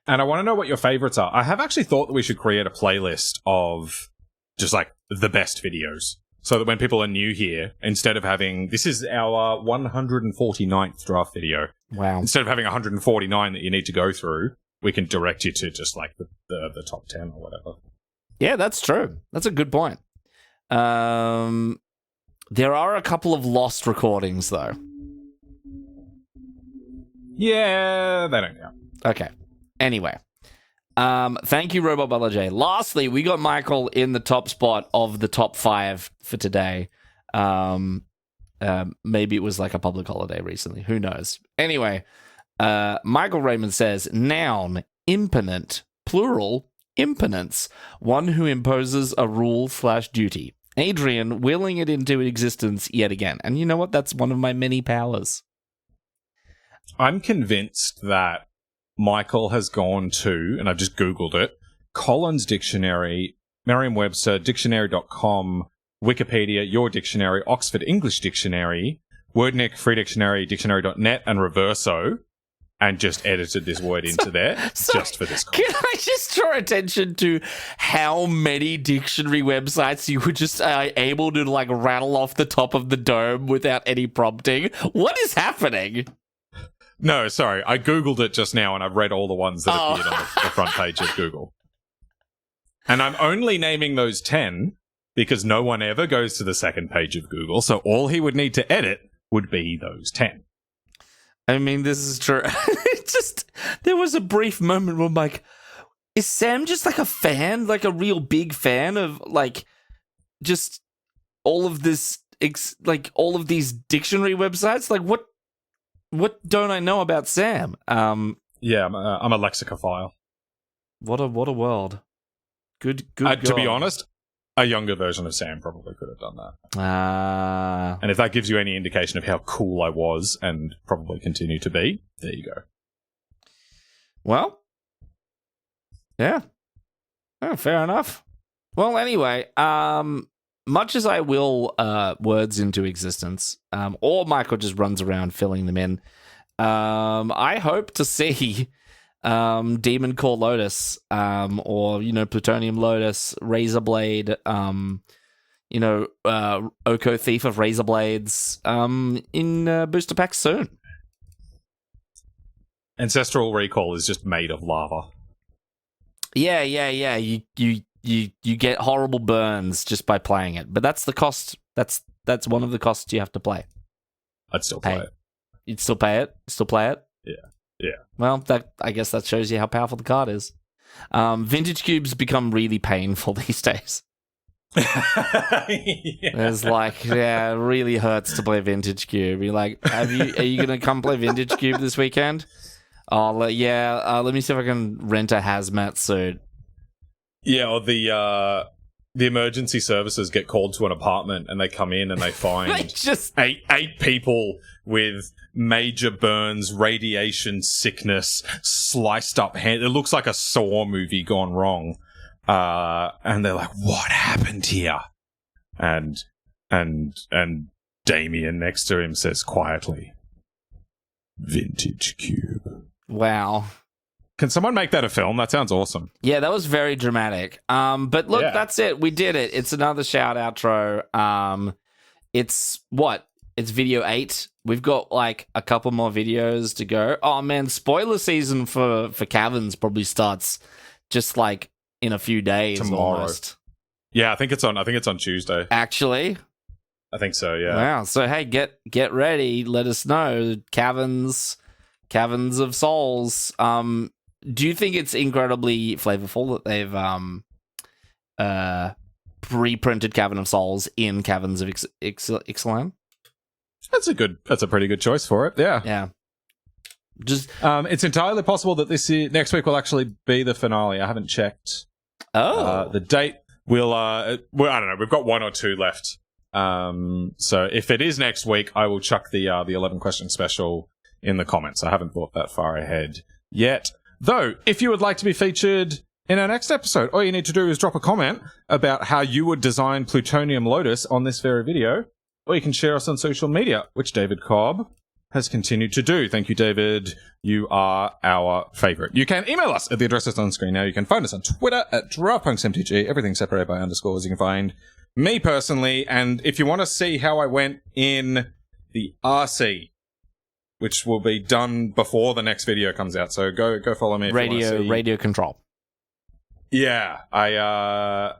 And I want to know what your favorites are. I have actually thought that we should create a playlist of just the best videos, so that when people are new here, instead of having, this is our 149th draft video. Wow. Instead of having 149 that you need to go through, we can direct you to just the top 10 or whatever. Yeah, that's true. That's a good point. There are a couple of lost recordings though. Yeah, they don't count. Okay. Anyway. Thank you, Robot Butler J. Lastly, we got Michael in the top spot of the top 5 for today. Maybe it was a public holiday recently. Who knows? Anyway, Michael Raymond says, noun, imponent, plural, imponence, one who imposes a rule/duty. Adrian, willing it into existence yet again. And you know what? That's one of my many powers. I'm convinced that Michael has gone to, and I've just Googled it, Collins Dictionary, Merriam-Webster, Dictionary.com, Wikipedia, Your Dictionary, Oxford English Dictionary, WordNick, Free Dictionary, Dictionary.net, and Reverso, and just edited this word into there just for this call. Can I just draw attention to how many dictionary websites you were just able to rattle off the top of the dome without any prompting? What is happening? No, sorry. I Googled it just now, and I've read all the ones that appeared on the front page of Google. And I'm only naming those 10 because no one ever goes to the second page of Google, so all he would need to edit would be those 10. I mean, this is true. There was a brief moment where I'm like, is Sam just like a fan, like a real big fan of like just all of this, like all of these dictionary websites? Like, what don't I know about Sam? Yeah, I'm a lexicophile. What a world. Good. To be honest, a younger version of Sam probably could have done that. And if that gives you any indication of how cool I was and probably continue to be, there you go. Well, yeah. Oh, fair enough. Well, anyway, much as I will words into existence, or Michael just runs around filling them in, I hope to see Demon Core Lotus, or Plutonium Lotus, Razorblade, Oko Thief of Razorblades, in booster packs soon. Ancestral Recall is just made of lava. Yeah. You get horrible burns just by playing it, but that's the cost. That's one of the costs you have to play. I'd still play it. You'd still pay it? Still play it? Yeah. Well, I guess that shows you how powerful the card is. Vintage cubes become really painful these days. Yeah. It's like, it really hurts to play Vintage Cube. You're like, are you gonna come play Vintage Cube this weekend? Oh, let me see if I can rent a hazmat suit. Yeah, or the emergency services get called to an apartment and they come in and they find just eight people with major burns, radiation sickness, sliced up hand. It looks like a Saw movie gone wrong. And they're like, "What happened here?" And Damien next to him says quietly, "Vintage cube." Wow. Can someone make that a film? That sounds awesome. Yeah, that was very dramatic. But look, That's it. We did it. It's another shout outro. It's video 8. We've got like a couple more videos to go. Oh man, spoiler season for Caverns probably starts just like in a few days. Tomorrow. Almost. Yeah, I think it's on Tuesday. Actually, I think so. Yeah. Wow. So hey, get ready. Let us know. Caverns of Souls. Do you think it's incredibly flavorful that they've reprinted Cavern of Souls in Caverns of Ixalan? That's a pretty good choice for it. Yeah. Yeah. Just it's entirely possible that next week will actually be the finale. I haven't checked. The date. I don't know. We've got 1 or 2 left. So if it is next week, I will chuck the 11 question special in the comments. I haven't thought that far ahead yet. Though, if you would like to be featured in our next episode, all you need to do is drop a comment about how you would design Plutonium Lotus on this very video, or you can share us on social media, which David Cobb has continued to do. Thank you, David. You are our favourite. You can email us at the addresses on screen now. You can find us on Twitter at DraftPunksMTG. Everything separated by underscores. You can find me personally, and if you want to see how I went in the RC, which will be done before the next video comes out. So go follow me. If you want to see. Radio control. Yeah, I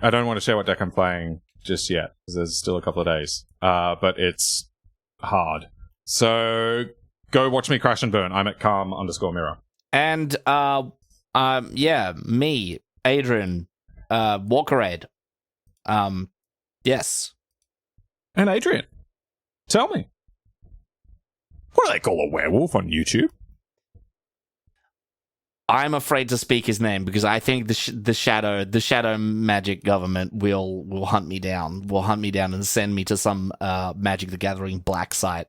don't want to share what deck I'm playing just yet because there's still a couple of days. But it's hard. So go watch me crash and burn. I'm at calm_mirror. And me, Adrian, Walkerade. Yes. And Adrian, tell me. What do they call a werewolf on YouTube? I'm afraid to speak his name because I think the shadow magic government will hunt me down. Will hunt me down and send me to some Magic the Gathering black site,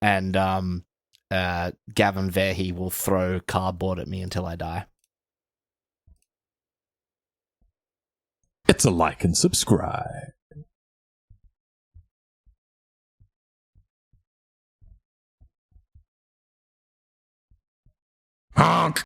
and Gavin Verhey will throw cardboard at me until I die. It's a like and subscribe. Honk!